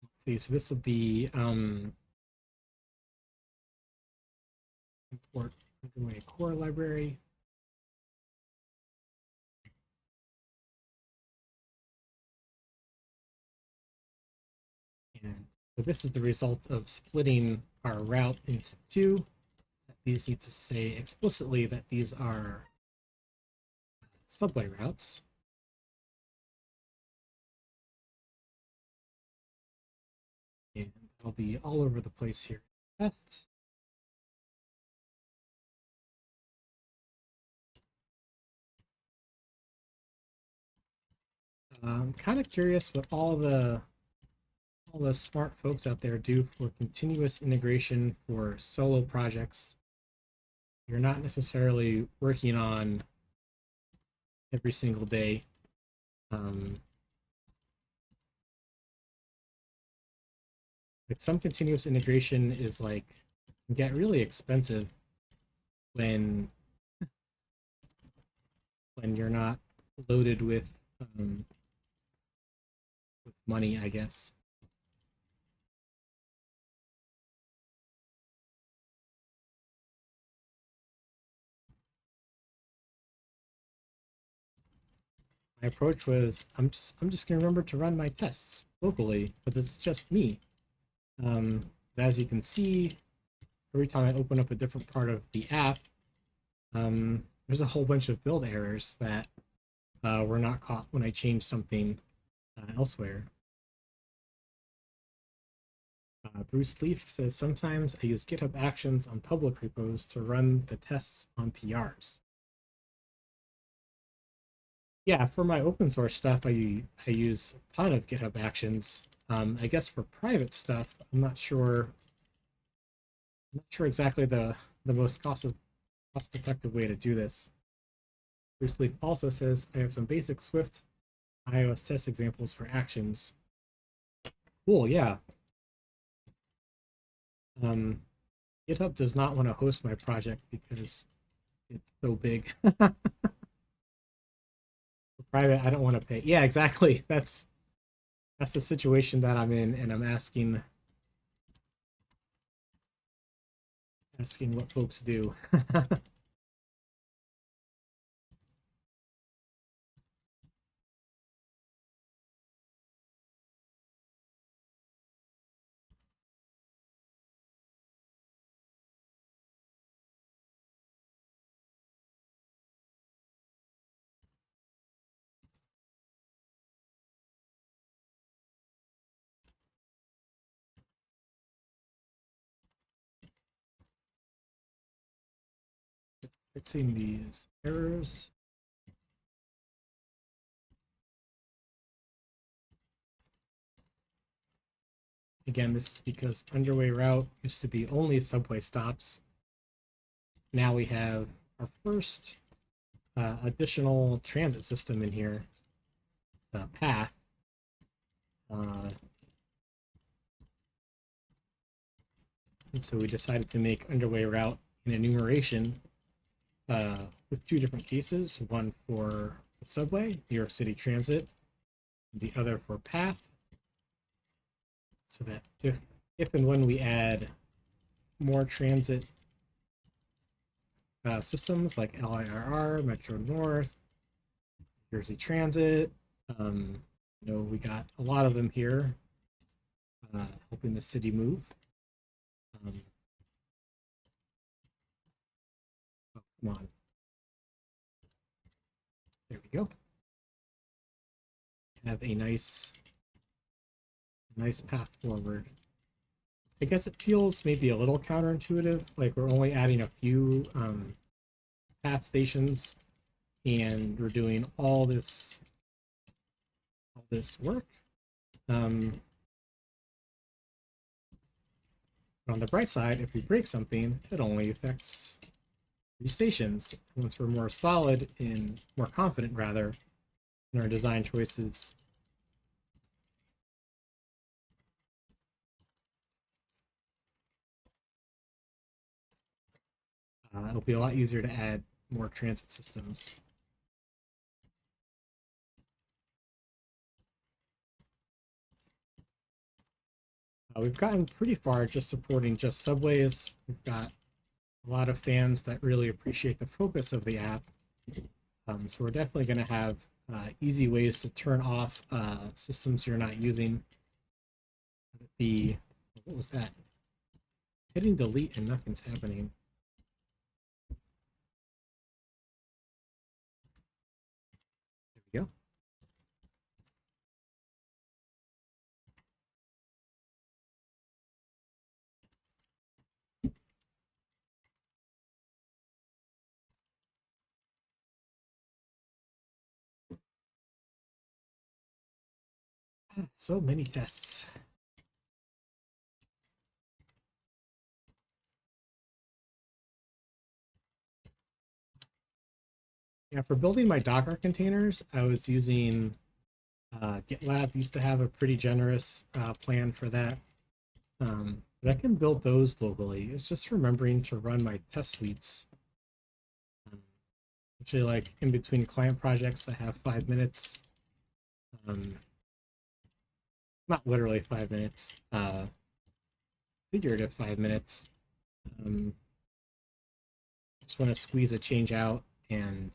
Let's see, so this will be import Underway core library. And so this is the result of splitting our route into two. These need to say explicitly that these are subway routes. And that'll be all over the place here. Test. I'm kind of curious what all the smart folks out there do for continuous integration for solo projects. You're not necessarily working on every single day. Like some continuous integration is like can get really expensive when you're not loaded with money, I guess. My approach was I'm just gonna remember to run my tests locally, but it's just me. But as you can see, every time I open up a different part of the app, there's a whole bunch of build errors that were not caught when I changed something elsewhere. Bruce Leaf says sometimes I use GitHub Actions on public repos to run the tests on PRs. Yeah, for my open source stuff, I use a ton of GitHub Actions. I guess for private stuff, I'm not sure. I'm not sure exactly the most cost effective way to do this. Bruce Leaf also says I have some basic Swift iOS test examples for Actions. Cool, yeah. GitHub does not want to host my project because it's so big. For private, I don't want to pay. Yeah, exactly. That's the situation that I'm in, and I'm asking what folks do. Fixing these errors. Again, this is because Underway route used to be only subway stops. Now we have our first additional transit system in here, the path. And so we decided to make Underway route an enumeration with two different cases, one for the subway, New York City Transit, and the other for path, so that if and when we add more transit systems like LIRR, Metro North, Jersey Transit, we got a lot of them here helping the city move. Oh, come on. There we go. Have a nice Nice path forward. I guess it feels maybe a little counterintuitive, like we're only adding a few path stations and we're doing all this work. On the bright side, if we break something, it only affects 3 stations. Once we're more solid and more confident, rather, in our design choices, it'll be a lot easier to add more transit systems. We've gotten pretty far just supporting just subways. We've got a lot of fans that really appreciate the focus of the app. So we're definitely going to have easy ways to turn off systems you're not using. What was that? Hitting delete and nothing's happening. There we go. So many tests. Yeah, for building my Docker containers, I was using GitLab. Used to have a pretty generous plan for that. But I can build those locally. It's just remembering to run my test suites. Actually, like in between client projects, I have 5 minutes. Not literally 5 minutes. Figurative 5 minutes. Just want to squeeze a change out, and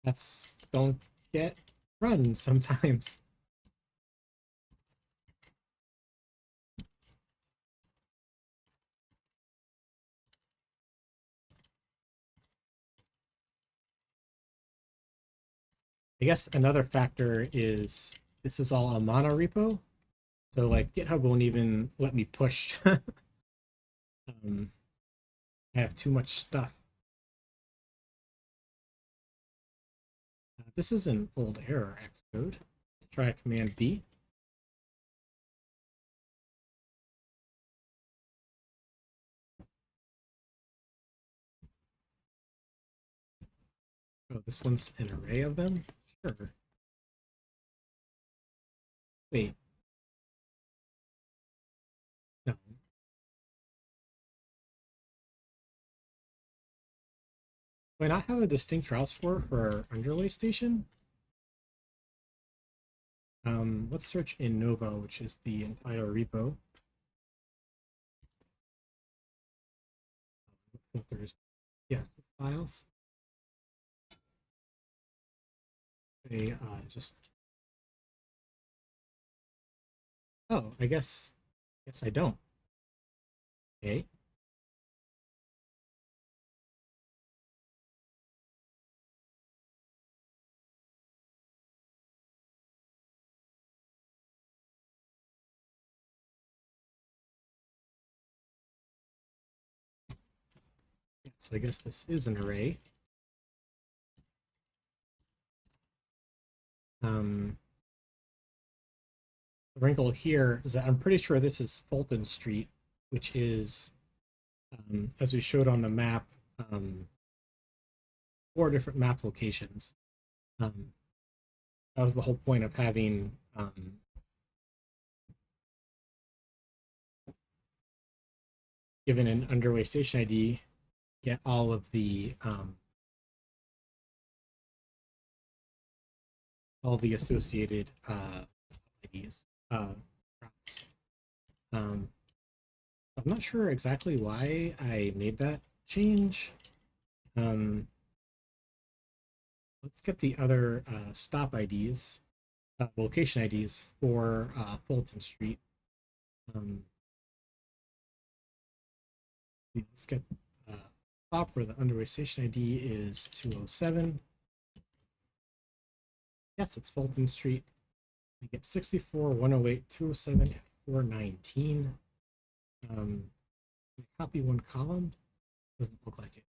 that's don't get run sometimes. I guess another factor is this is all a mono repo. So like GitHub won't even let me push. I have too much stuff. This is an old error Xcode. Let's try Command B. Oh, this one's an array of them? Sure. Wait. No. Do I not have a distinct routes for our Underway station? Let's search in Nova, which is the entire repo. Filters. Yes, files. They just. Oh, I guess I don't. Okay. Yeah, so I guess this is an array. The wrinkle here is that I'm pretty sure this is Fulton Street, which is, as we showed on the map, 4 different map locations. That was the whole point of having given an Underway station ID, get all of the associated IDs. Routes. I'm not sure exactly why I made that change. Let's get the other stop IDs, location IDs for Fulton Street. Let's get stop where the Underway station ID is 207. Yes, it's Fulton Street. We get 64, 108, 207, 419. Copy one column. Doesn't look like it.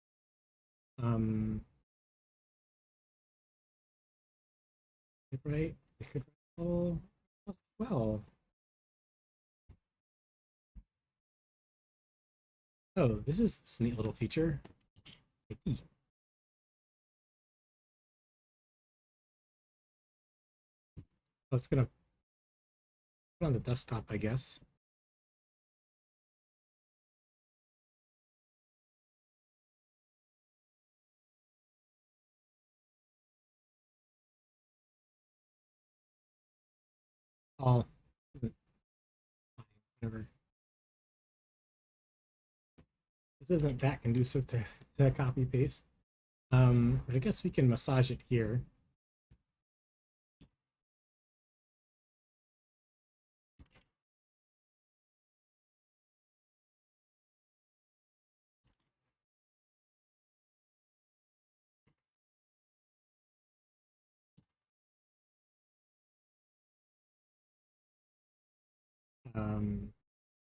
Right? We could write all as well. Oh, this is this neat little feature. Oh, it's gonna put on the desktop, I guess. Oh, whatever. This isn't that conducive to copy paste. But I guess we can massage it here.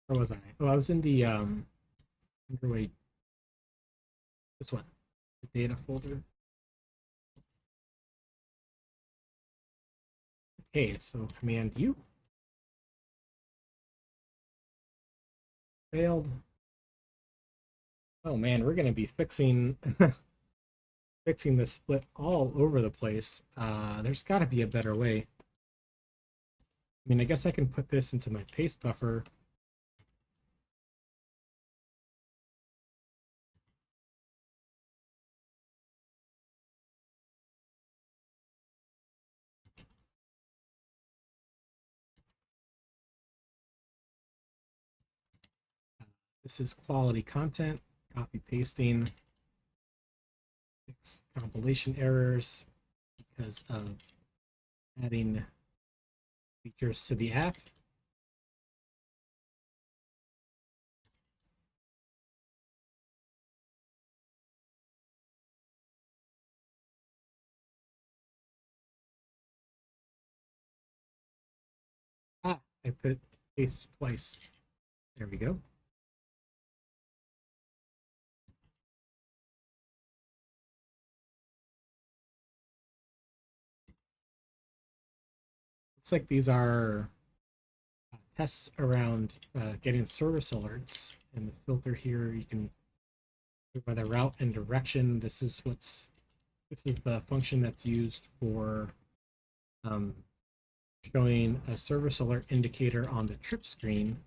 Where was I? Oh, I was in the Underway, this one, the data folder. Okay, so Command U. Failed. Oh man, we're gonna be fixing fixing the split all over the place. There's got to be a better way. I mean, I guess I can put this into my paste buffer. This is quality content, copy pasting, fix compilation errors because of adding features to the app. Ah, I put paste twice. There we go. Looks like these are tests around getting service alerts. And the filter here, you can go by the route and direction. This is the function that's used for showing a service alert indicator on the trip screen.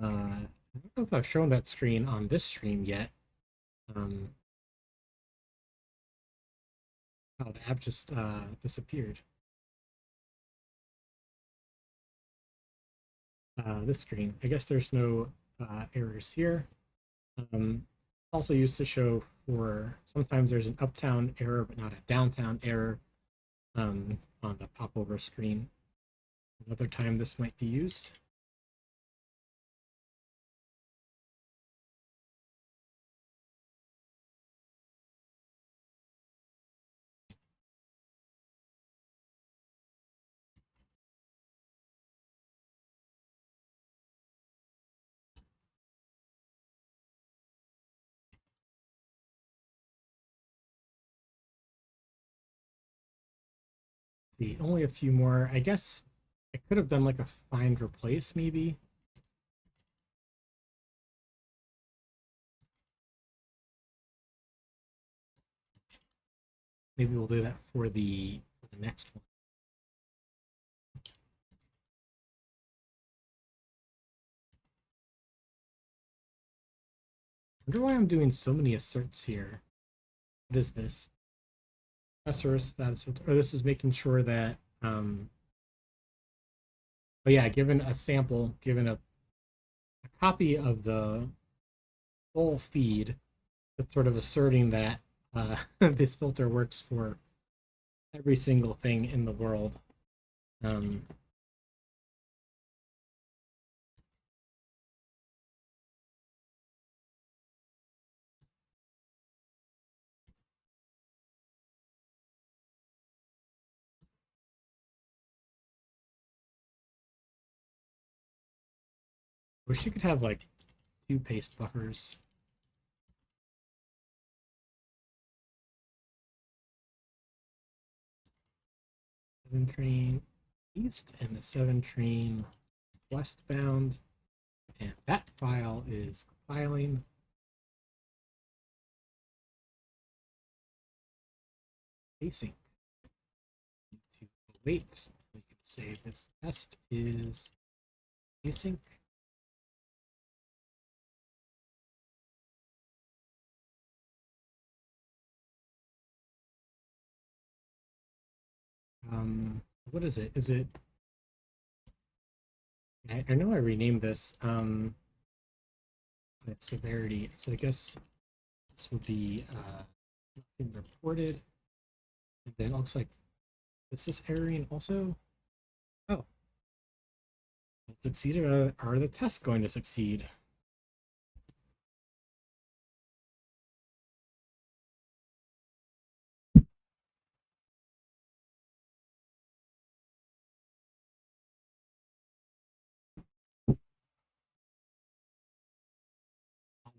I don't know if I've shown that screen on this stream yet. Oh, the app just disappeared. This screen. I guess there's no errors here. Also used to show for sometimes there's an uptown error, but not a downtown error on the popover screen. Another time this might be used. See, only a few more. I guess I could have done like a find replace maybe. Maybe we'll do that for the next one. I wonder why I'm doing so many asserts here. What is this? Assert status, or this is making sure that but yeah, given a sample, given a copy of the full feed, it's sort of asserting that this filter works for every single thing in the world. Um, Wish you could have like 2 paste buffers. Seven train east and the 7 train westbound. And that file is compiling. Async. To wait. We can say this test is async. What is it? Is it? I know I renamed this. Severity. So I guess this will be nothing reported. And then it looks like this is erroring also. Oh, it succeeded. Are the tests going to succeed?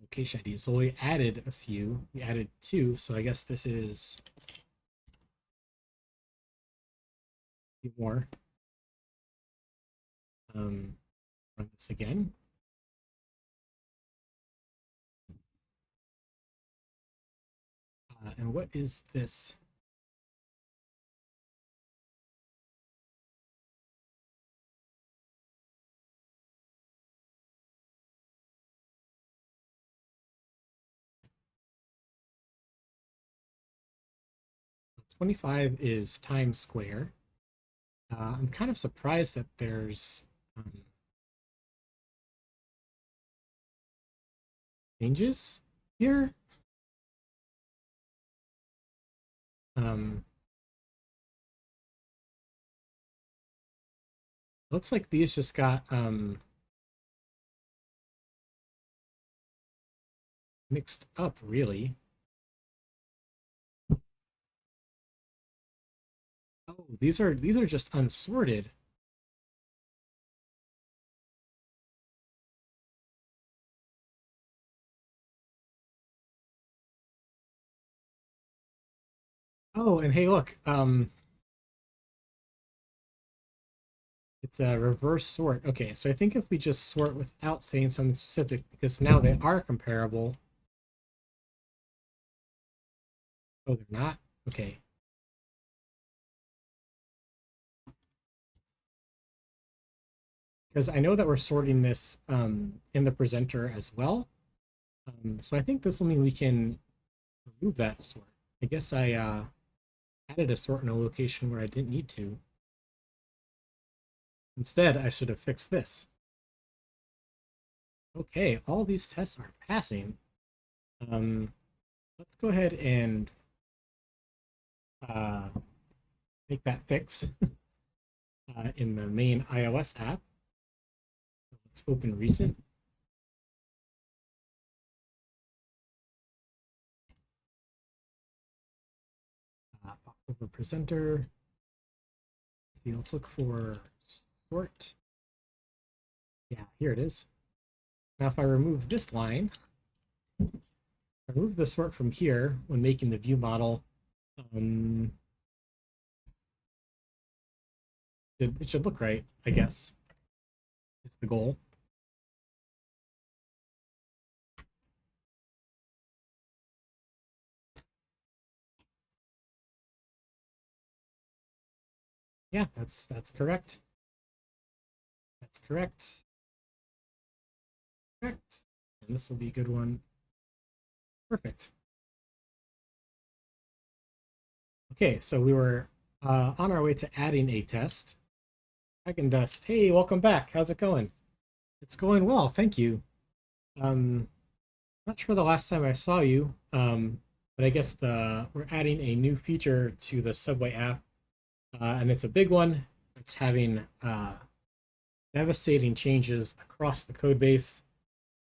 Location ID. So we added a few. We added 2. So I guess this is more. Run this again. And what is this? $25 is Times Square. I'm kind of surprised that there's changes here. Looks like these just got mixed up, really. Oh, these are just unsorted. Oh, and hey, look, it's a reverse sort. Okay, so I think if we just sort without saying something specific, because now they are comparable. Oh, they're not? Okay. Because I know that we're sorting this in the presenter as well. So I think this will mean we can remove that sort. I guess I added a sort in a location where I didn't need to. Instead, I should have fixed this. Okay, all these tests are passing. Let's go ahead and make that fix in the main iOS app. Let's open recent. Pop over presenter. See, let's look for sort. Yeah, here it is. Now, if I remove this line, I remove the sort from here when making the view model. It should look right, I guess. It's the goal. Yeah, that's correct. That's correct. Correct. And this will be a good one. Perfect. Okay, so we were on our way to adding a test. Dragon Dust. Hey, welcome back. How's it going? It's going well, thank you. Not sure the last time I saw you, but I guess we're adding a new feature to the Subway app, and it's a big one. It's having devastating changes across the code base.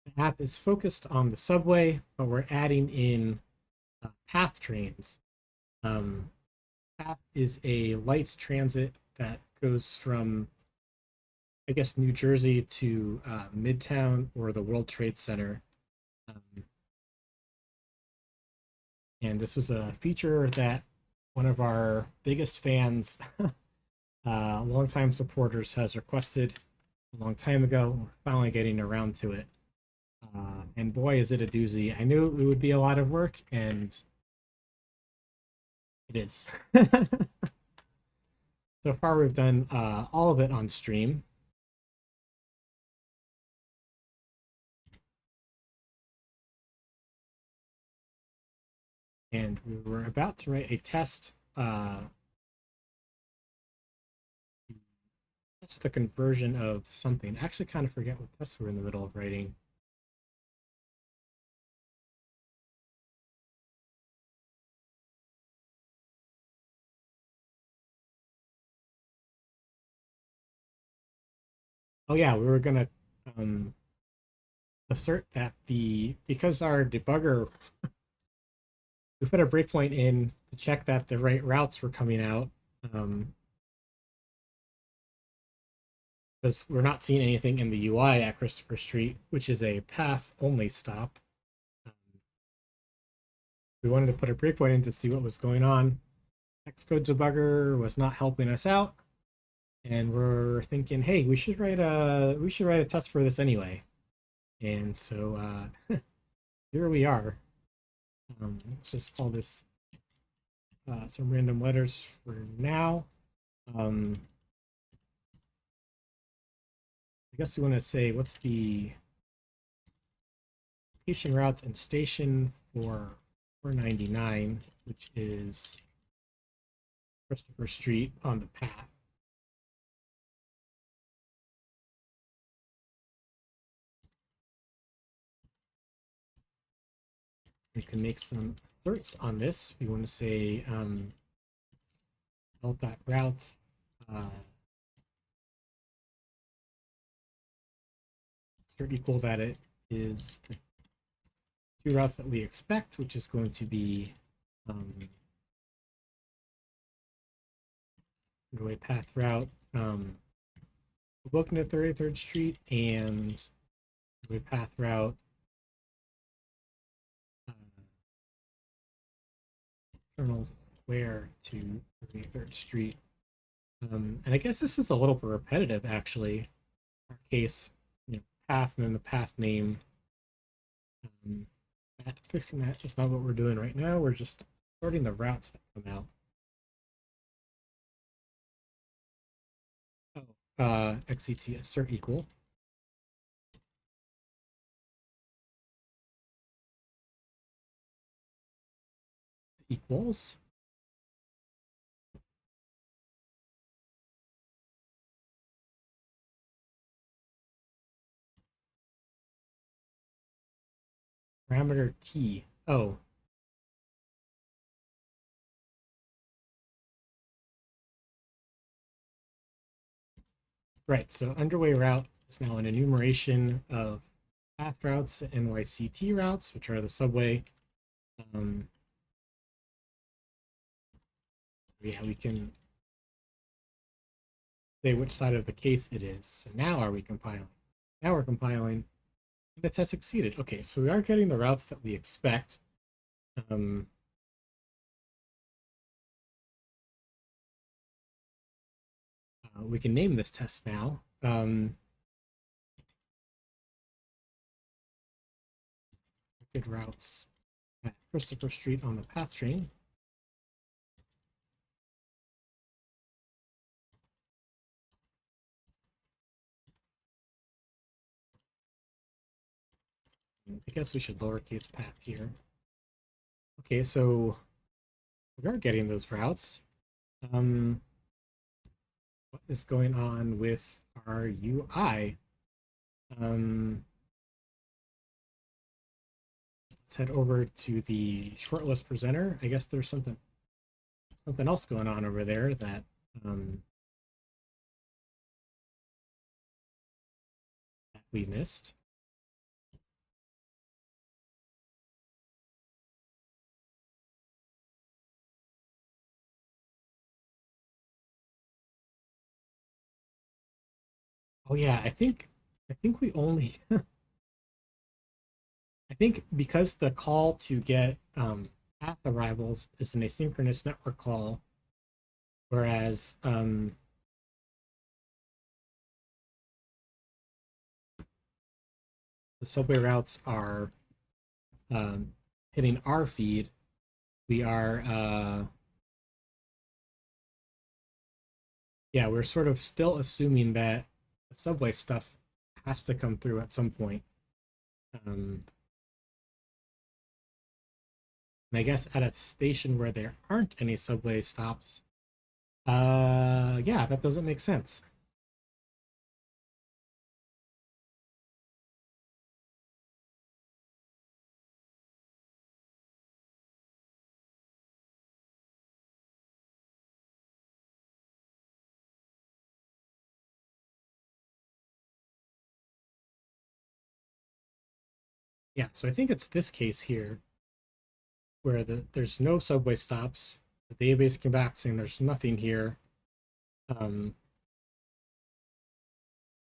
The app is focused on the subway, but we're adding in path trains. Path is a light transit that goes from I guess, New Jersey to Midtown or the World Trade Center. Um, and this was a feature that one of our biggest fans, longtime supporters, has requested a long time ago. We're finally getting around to it. And boy, is it a doozy. I knew it would be a lot of work, and it is. So far, we've done all of it on stream. And we were about to write a test. That's the conversion of something. I actually kind of forget what test we're in the middle of writing. Oh yeah, we were gonna assert that because our debugger, we put a breakpoint in to check that the right routes were coming out. Because we're not seeing anything in the UI at Christopher Street, which is a path only stop. We wanted to put a breakpoint in to see what was going on. Xcode debugger was not helping us out, and we're thinking, hey, we should write a test for this anyway. And so here we are. Let's just call this some random letters for now. I guess we want to say what's the location routes and station for 499, which is Christopher Street on the path. We can make some asserts on this. We want to say result.routes assert equal that it is the two routes that we expect, which is going to be Underway path route, looking at 33rd Street, and Underway path route Colonel Square to 33rd Street. And I guess this is a little bit repetitive, actually. Our case, path and then the path name. Fixing that is not what we're doing right now. We're just sorting the routes that come out. XCT assert equal. Equals. Parameter key. Oh. Right, so underway route is now an enumeration of path routes, NYCT routes, which are the subway. Yeah, we can say which side of the case it is. So now are we compiling? Now we're compiling. The test succeeded. Okay, so we are getting the routes that we expect. We can name this test now. Good routes at Christopher Street on the path train. I guess we should lowercase path here. Okay, so we are getting those routes. What is going on with our UI? Let's head over to the shortlist presenter. I guess there's something else going on over there that we missed. Oh yeah, I think we only I think because the call to get path arrivals is an asynchronous network call, whereas the subway routes are um, hitting our feed, we are yeah, we're sort of still assuming that the subway stuff has to come through at some point. Um, and I guess at a station where there aren't any subway stops, yeah, that doesn't make sense. Yeah, so I think it's this case here where there's no subway stops. The database came back saying there's nothing here. Um,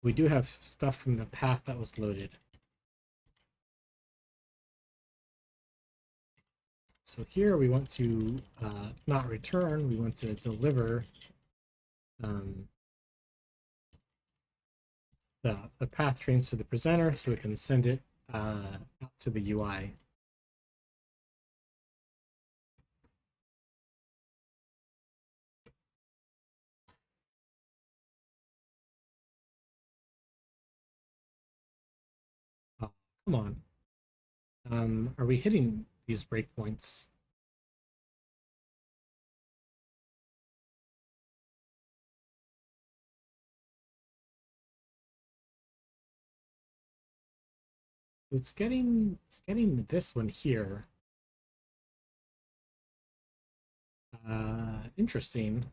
we do have stuff from the path that was loaded. So here we want to not return, we want to deliver um, the path trains to the presenter so we can send it out to the UI. Oh, come on. Are we hitting these breakpoints? It's getting this one here. Interesting.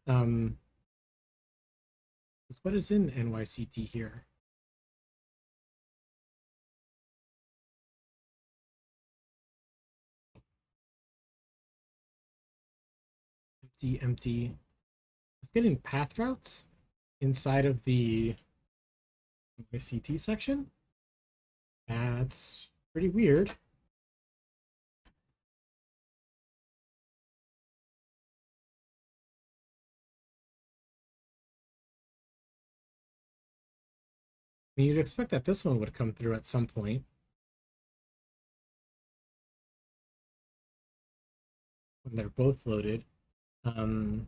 Um, what is in NYCT here? Empty, empty. It's getting path routes inside of the NYCT section. That's pretty weird. I mean, you'd expect that this one would come through at some point when they're both loaded. Um,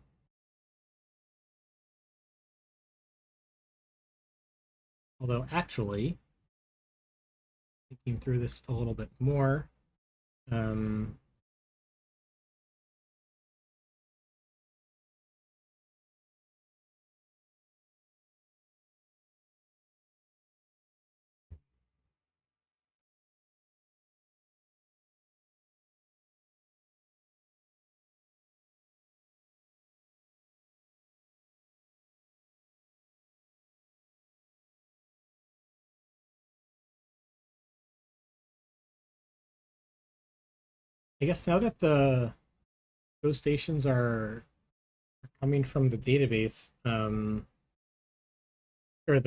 Although actually, thinking through this a little bit more, um, I guess now that those stations are coming from the database, or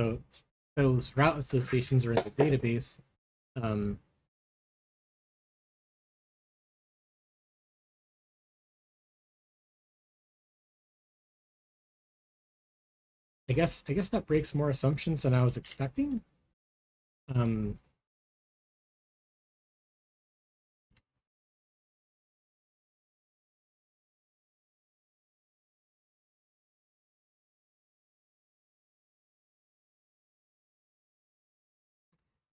those route associations are in the database. Um, I guess that breaks more assumptions than I was expecting.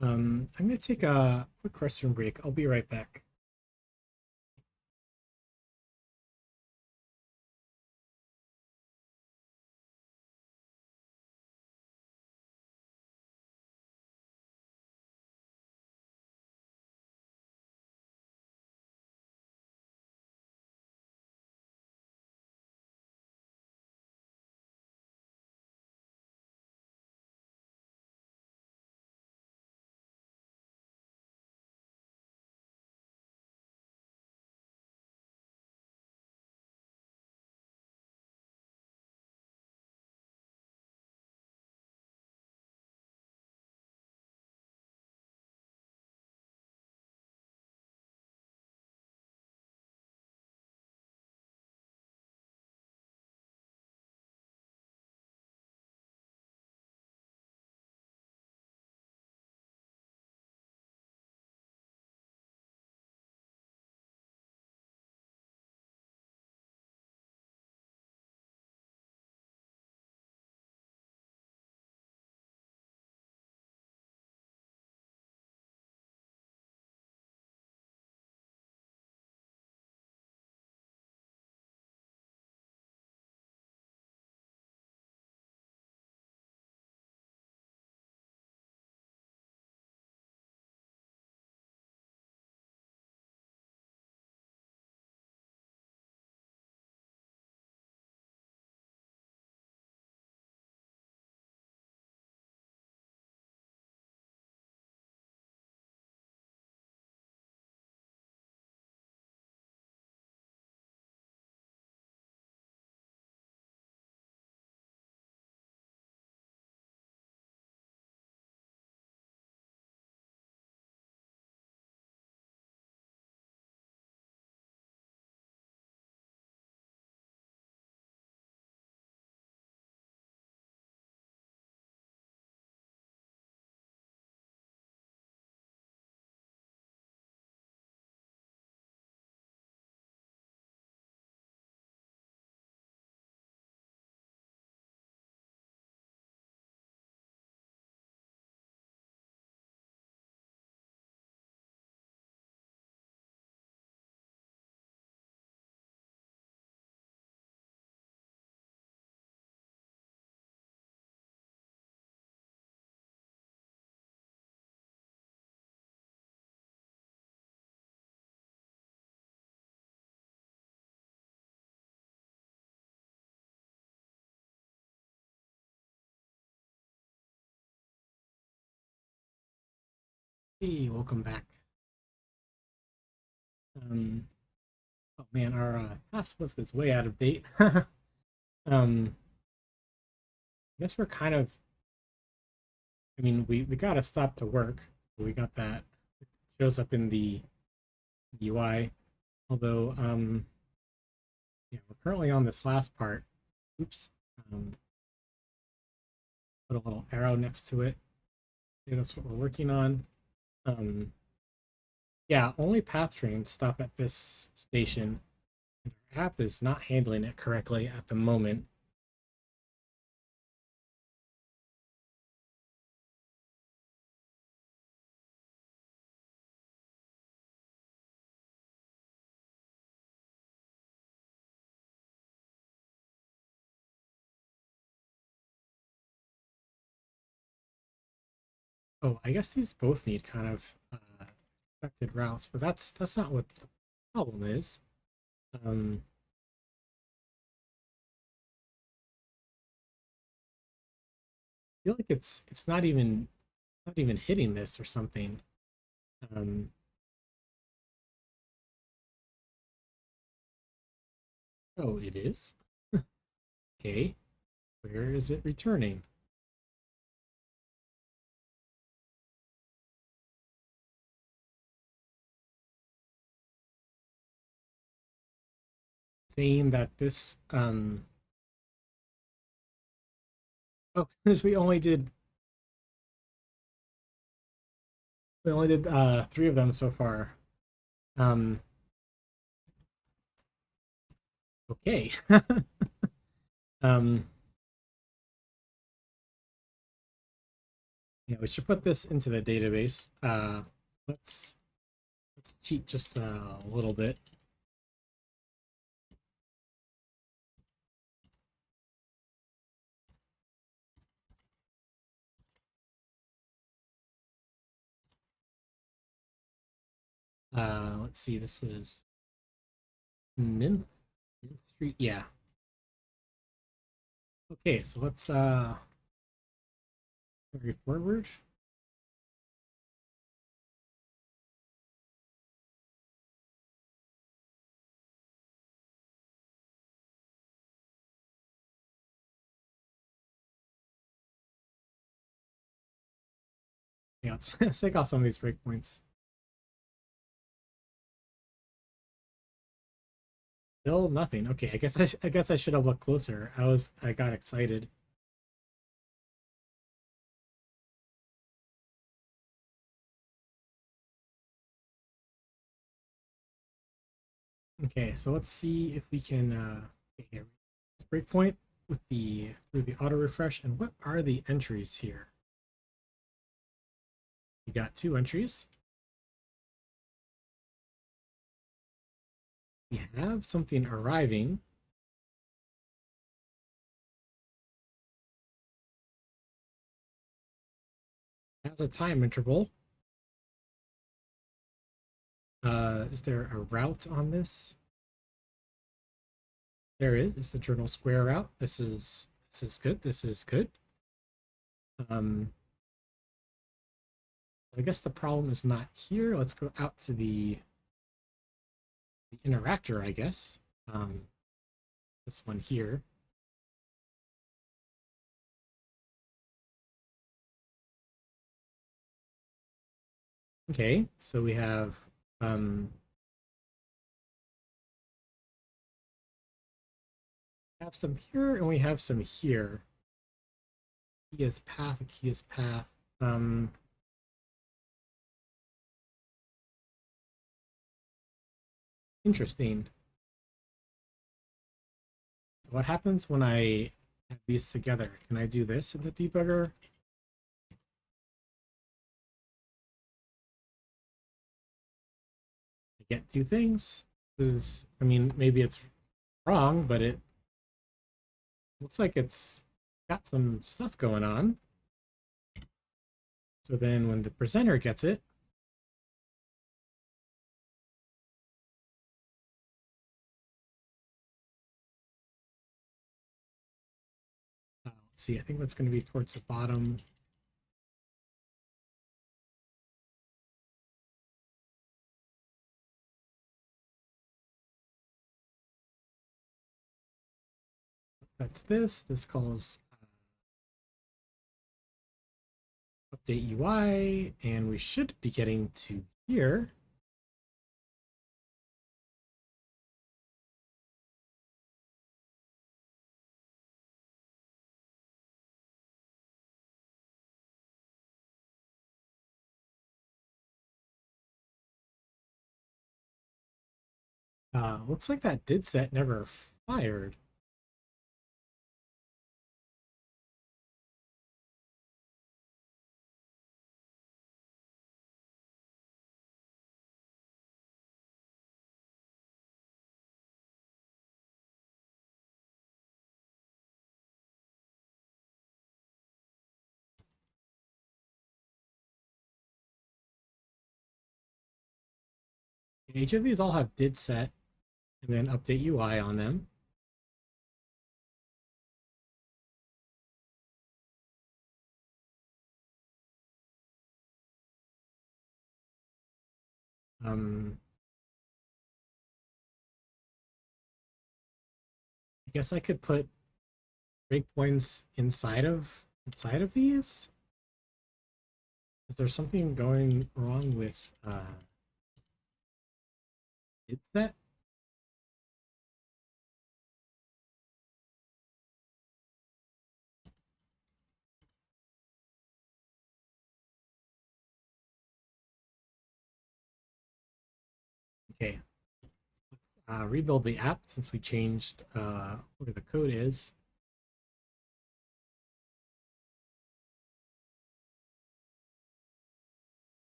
Um, I'm gonna take a quick restroom break. I'll be right back. Hey, welcome back. Um, oh man, our task list is way out of date. I guess we're kind of, I mean, we got to stop to work. So we got that. It shows up in the UI. Although, yeah, we're currently on this last part. Oops. Um, put a little arrow next to it. Okay, that's what we're working on. Um, yeah, only path trains stop at this station. Our app is not handling it correctly at the moment. Oh, I guess these both need kind of expected routes, but that's not what the problem is. Um, I feel like it's not even hitting this or something. Um, oh, it is. Okay, where is it returning? Saying that this oh, because we only did three of them so far. Um, okay. um, yeah, we should put this into the database. Let's let's cheat just a little bit. Let's see, this was Ninth Street. Yeah. Okay, so let's carry forward. Yeah, let's take off some of these breakpoints. Still nothing. Okay, I guess I should have looked closer. I got excited. Okay, so let's see if we can okay, here. Breakpoint with the through the auto refresh. And what are the entries here? You got two entries. We have something arriving. It has a time interval. Is there a route on this? There is. It's the journal square route. This is good. This is good. Um, I guess the problem is not here. Let's go out to the interactor, I guess. This one here. Okay, so we have some here and we have some here. Key is path, a key is path. Interesting. So what happens when I add these together? Can I do this in the debugger? I get two things. I mean, maybe it's wrong, but it looks like it's got some stuff going on. So then when the presenter gets it, let's see, I think that's going to be towards the bottom. that's this. This calls update UI, and we should be getting to here. Looks like that did set never fired. Each of these all have did set and then update UI on them. Um, I guess I could put breakpoints inside of these. Is there something going wrong with did set? Okay, rebuild the app since we changed where the code is.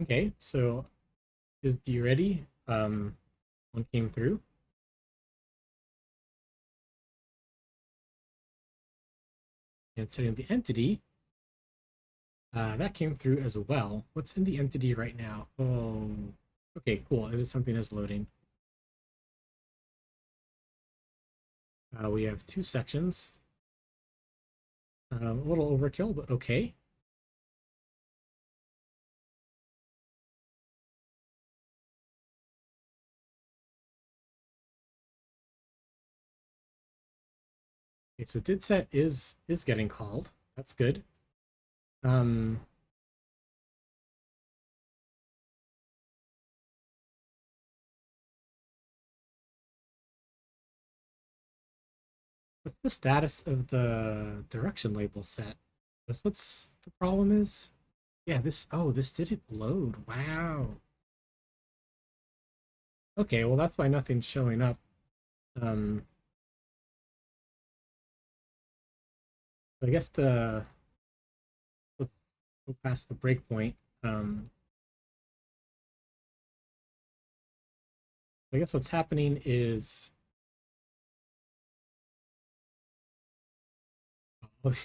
Okay, so is you ready? One came through. And setting the entity, that came through as well. What's in the entity right now? Oh, okay, cool. It is something that's loading. We have two sections. A little overkill, but okay. Okay, so did set is getting called. That's good. Um, what's the status of the direction label set? That's what's the problem is? Yeah, this didn't load. Wow. Okay, well that's why nothing's showing up. Um, I guess let's go past the breakpoint. I guess what's happening is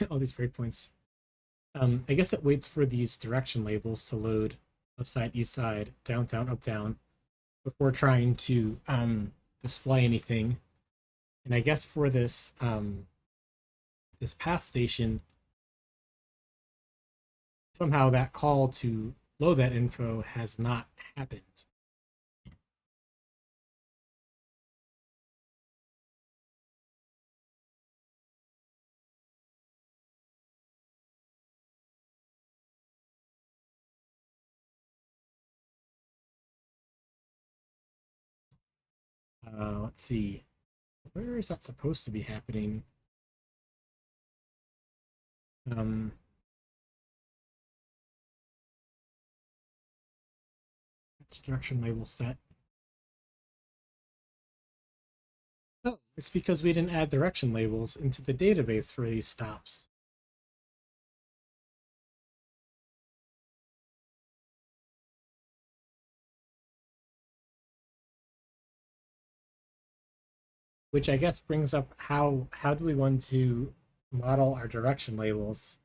all these breakpoints. I guess it waits for these direction labels to load left side, east side, downtown, up, down before trying to display anything. And I guess for this path station, somehow that call to load that info has not happened. Let's see. Where is that supposed to be happening? Um, that's direction label set. Oh, it's because we didn't add direction labels into the database for these stops. Which I guess brings up how do we want to model our direction labels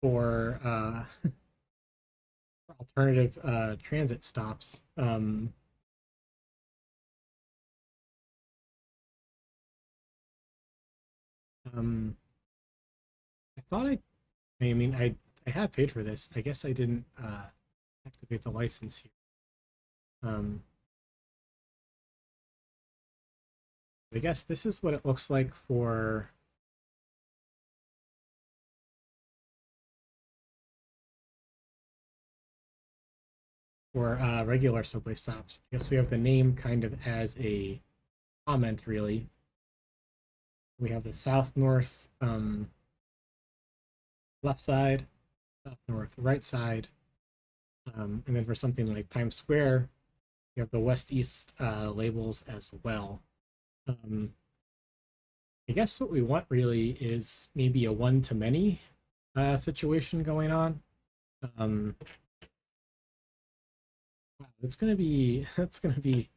for alternative transit stops? Um, I thought I mean, I have paid for this. I guess I didn't activate the license here. Um, I guess this is what it looks like for regular subway stops. I guess we have the name kind of as a comment, really. We have the south north left side, south north right side, and then for something like Times Square, you have the west east labels as well. I guess what we want really is maybe a one to many situation going on. Um, wow, it's gonna be that's gonna be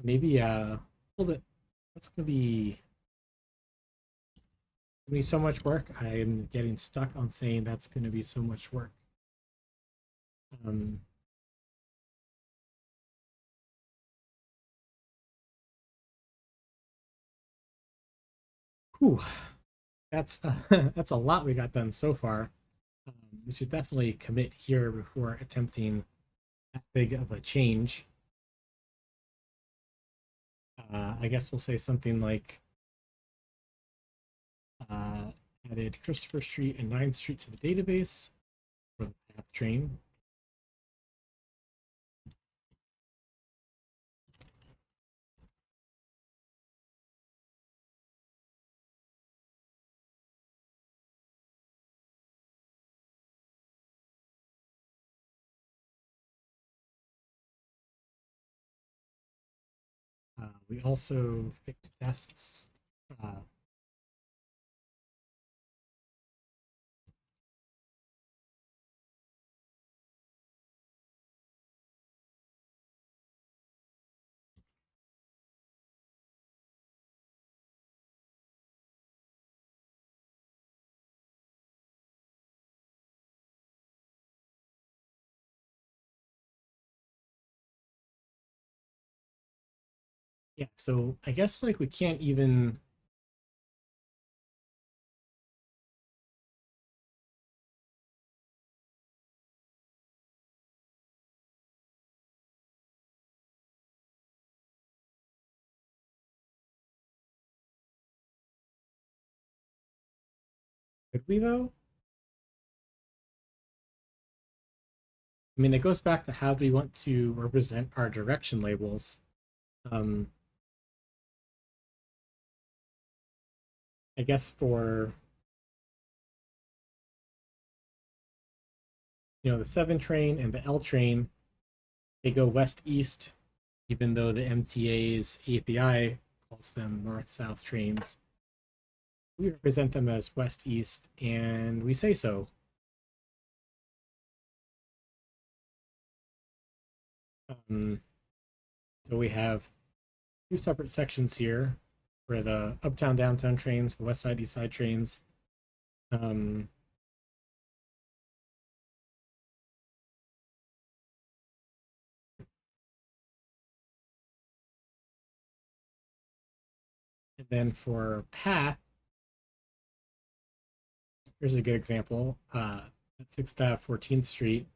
maybe a little bit. That's gonna be so much work. I am getting stuck on saying that's gonna be so much work. Um, whew, that's that's a lot we got done so far. We should definitely commit here before attempting that big of a change. I guess we'll say something like uh, added Christopher Street and 9th Street to the database for the path train. We also fixed tests. Yeah, so I guess like we can't even. Could we though? I mean, it goes back to how do we want to represent our direction labels. Um, I guess for the 7 train and the L train, they go west east, even though the MTA's API calls them north south trains. We represent them as west east, and we say so. Um, so we have two separate sections here for the uptown downtown trains, the west side east side trains. Um, and then for path, here's a good example. At 6th Ave, 14th Street,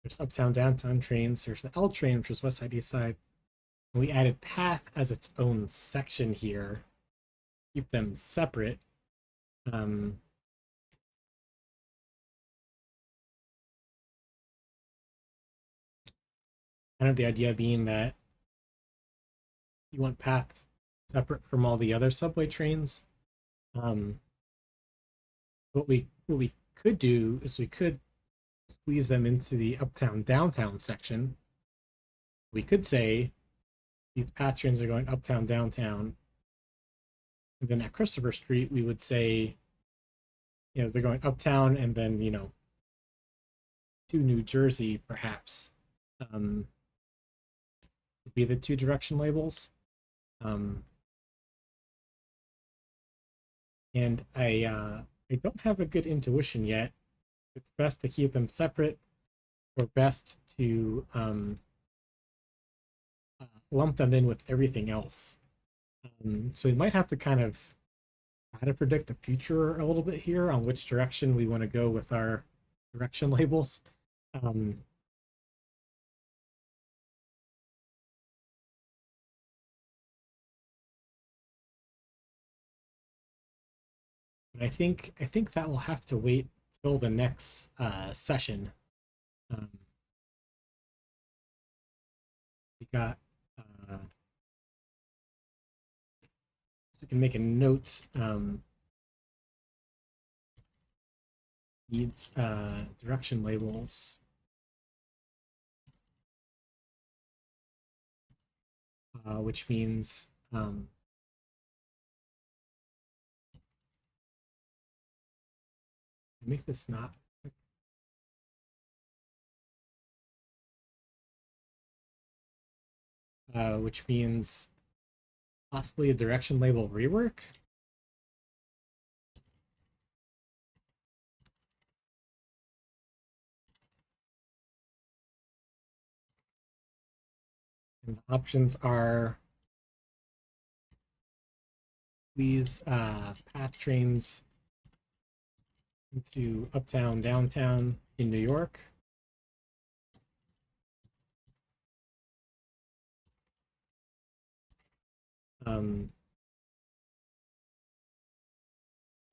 there's uptown downtown trains. There's the L train, which is west side east side. And we added path as its own section here. Keep them separate. Um, Kind of the idea being that you want paths separate from all the other subway trains. Um, what we could do is we could squeeze them into the uptown downtown section. We could say these path trains are going uptown downtown, and then at Christopher Street we would say they're going uptown and then to New Jersey perhaps would be the two direction labels. Um, and I don't have a good intuition yet. It's best to keep them separate or best to lump them in with everything else. So we might have to kind of try to predict the future a little bit here on which direction we want to go with our direction labels. Um, I think that will have to wait till the next session. Um, we got we can make a note. Needs direction labels. Which means make this not which means possibly a direction label rework. And the options are these path trains into uptown, downtown in New York.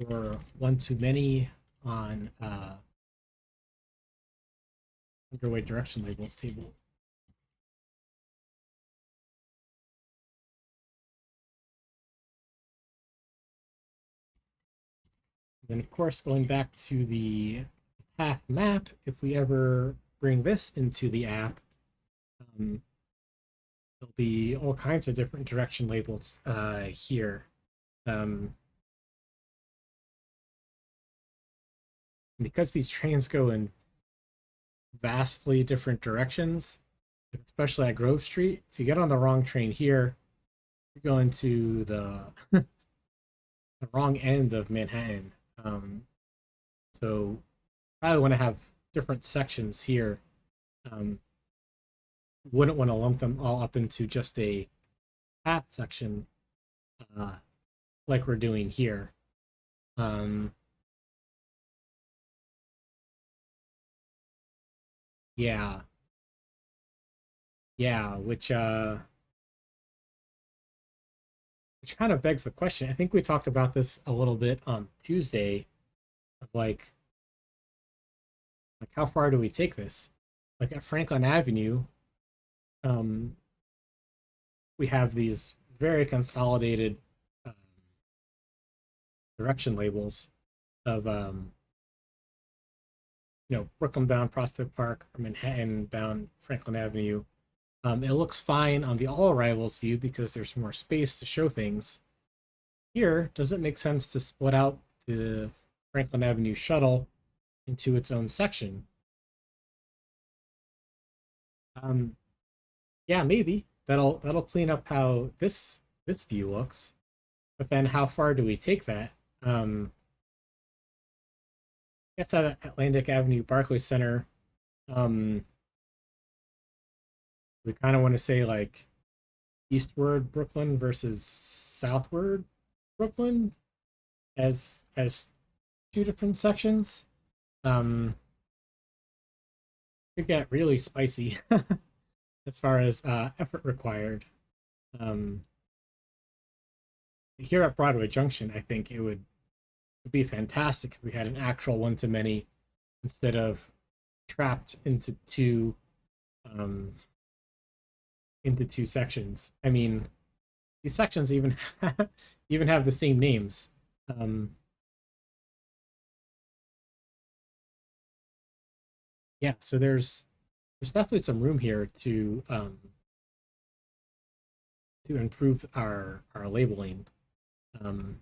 Or one too many on underway direction labels table. Then, of course, going back to the path map, if we ever bring this into the app, there'll be all kinds of different direction labels here. Because these trains go in vastly different directions, especially at Grove Street, if you get on the wrong train here, you're going to the the wrong end of Manhattan. So probably want to have different sections here. Wouldn't want to lump them all up into just a path section like we're doing here. Yeah. Yeah, which kind of begs the question. I think we talked about this a little bit on Tuesday of like how far do we take this? Like at Franklin Avenue, um, we have these very consolidated direction labels of Brooklyn bound Prospect Park or Manhattan bound Franklin Avenue. It looks fine on the all arrivals view because there's more space to show things. Here, does it make sense to split out the Franklin Avenue shuttle into its own section? Yeah, maybe that'll clean up how this view looks. But then, how far do we take that? I guess at Atlantic Avenue, Barclays Center, um, we kind of want to say like eastward Brooklyn versus southward Brooklyn as two different sections. Could get really spicy as far as effort required. Um, Here at Broadway Junction, I think it would be fantastic if we had an actual one to many instead of trapped um, into two sections. I mean, these sections even have the same names. Yeah, so there's definitely some room here to improve our labeling um,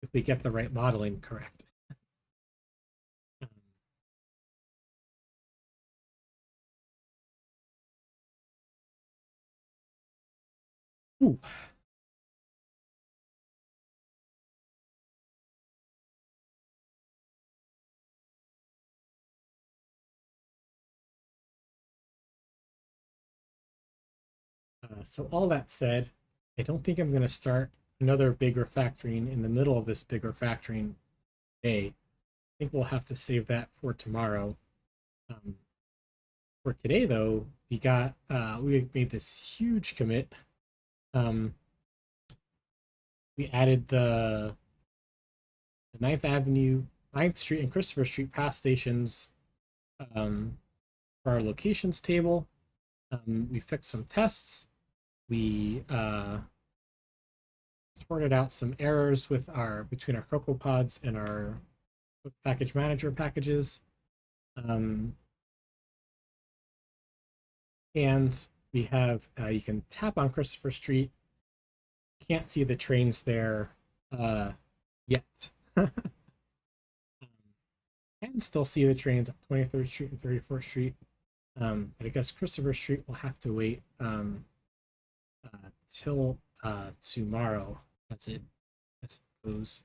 if we get the right modeling correct. Ooh. So all that said, I don't think I'm going to start another big refactoring in the middle of this big refactoring day. I think we'll have to save that for tomorrow. For today, though, we made this huge commit. We added the Ninth Street and Christopher Street pass stations for our locations table. We fixed some tests. We sorted out some errors with between our CocoaPods and our package manager packages. And we have, you can tap on Christopher Street. Can't see the trains there yet. Can still see the trains up 23rd Street and 34th Street. But I guess Christopher Street will have to wait till tomorrow. That's it goes.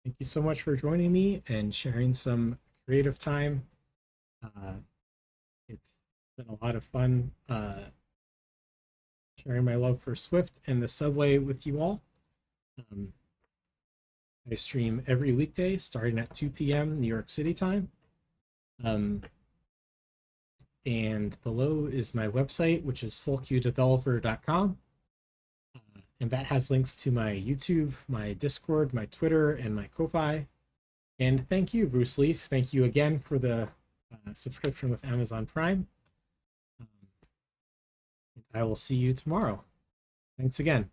Thank you so much for joining me and sharing some creative time. It's been a lot of fun sharing my love for Swift and the subway with you all. I stream every weekday starting at 2 p.m. New York City time. And below is my website, which is fullqueuedeveloper.com. And that has links to my YouTube, my Discord, my Twitter, and my Ko-Fi. And thank you, Bruce Leaf. Thank you again for the subscription with Amazon Prime. I will see you tomorrow. Thanks again.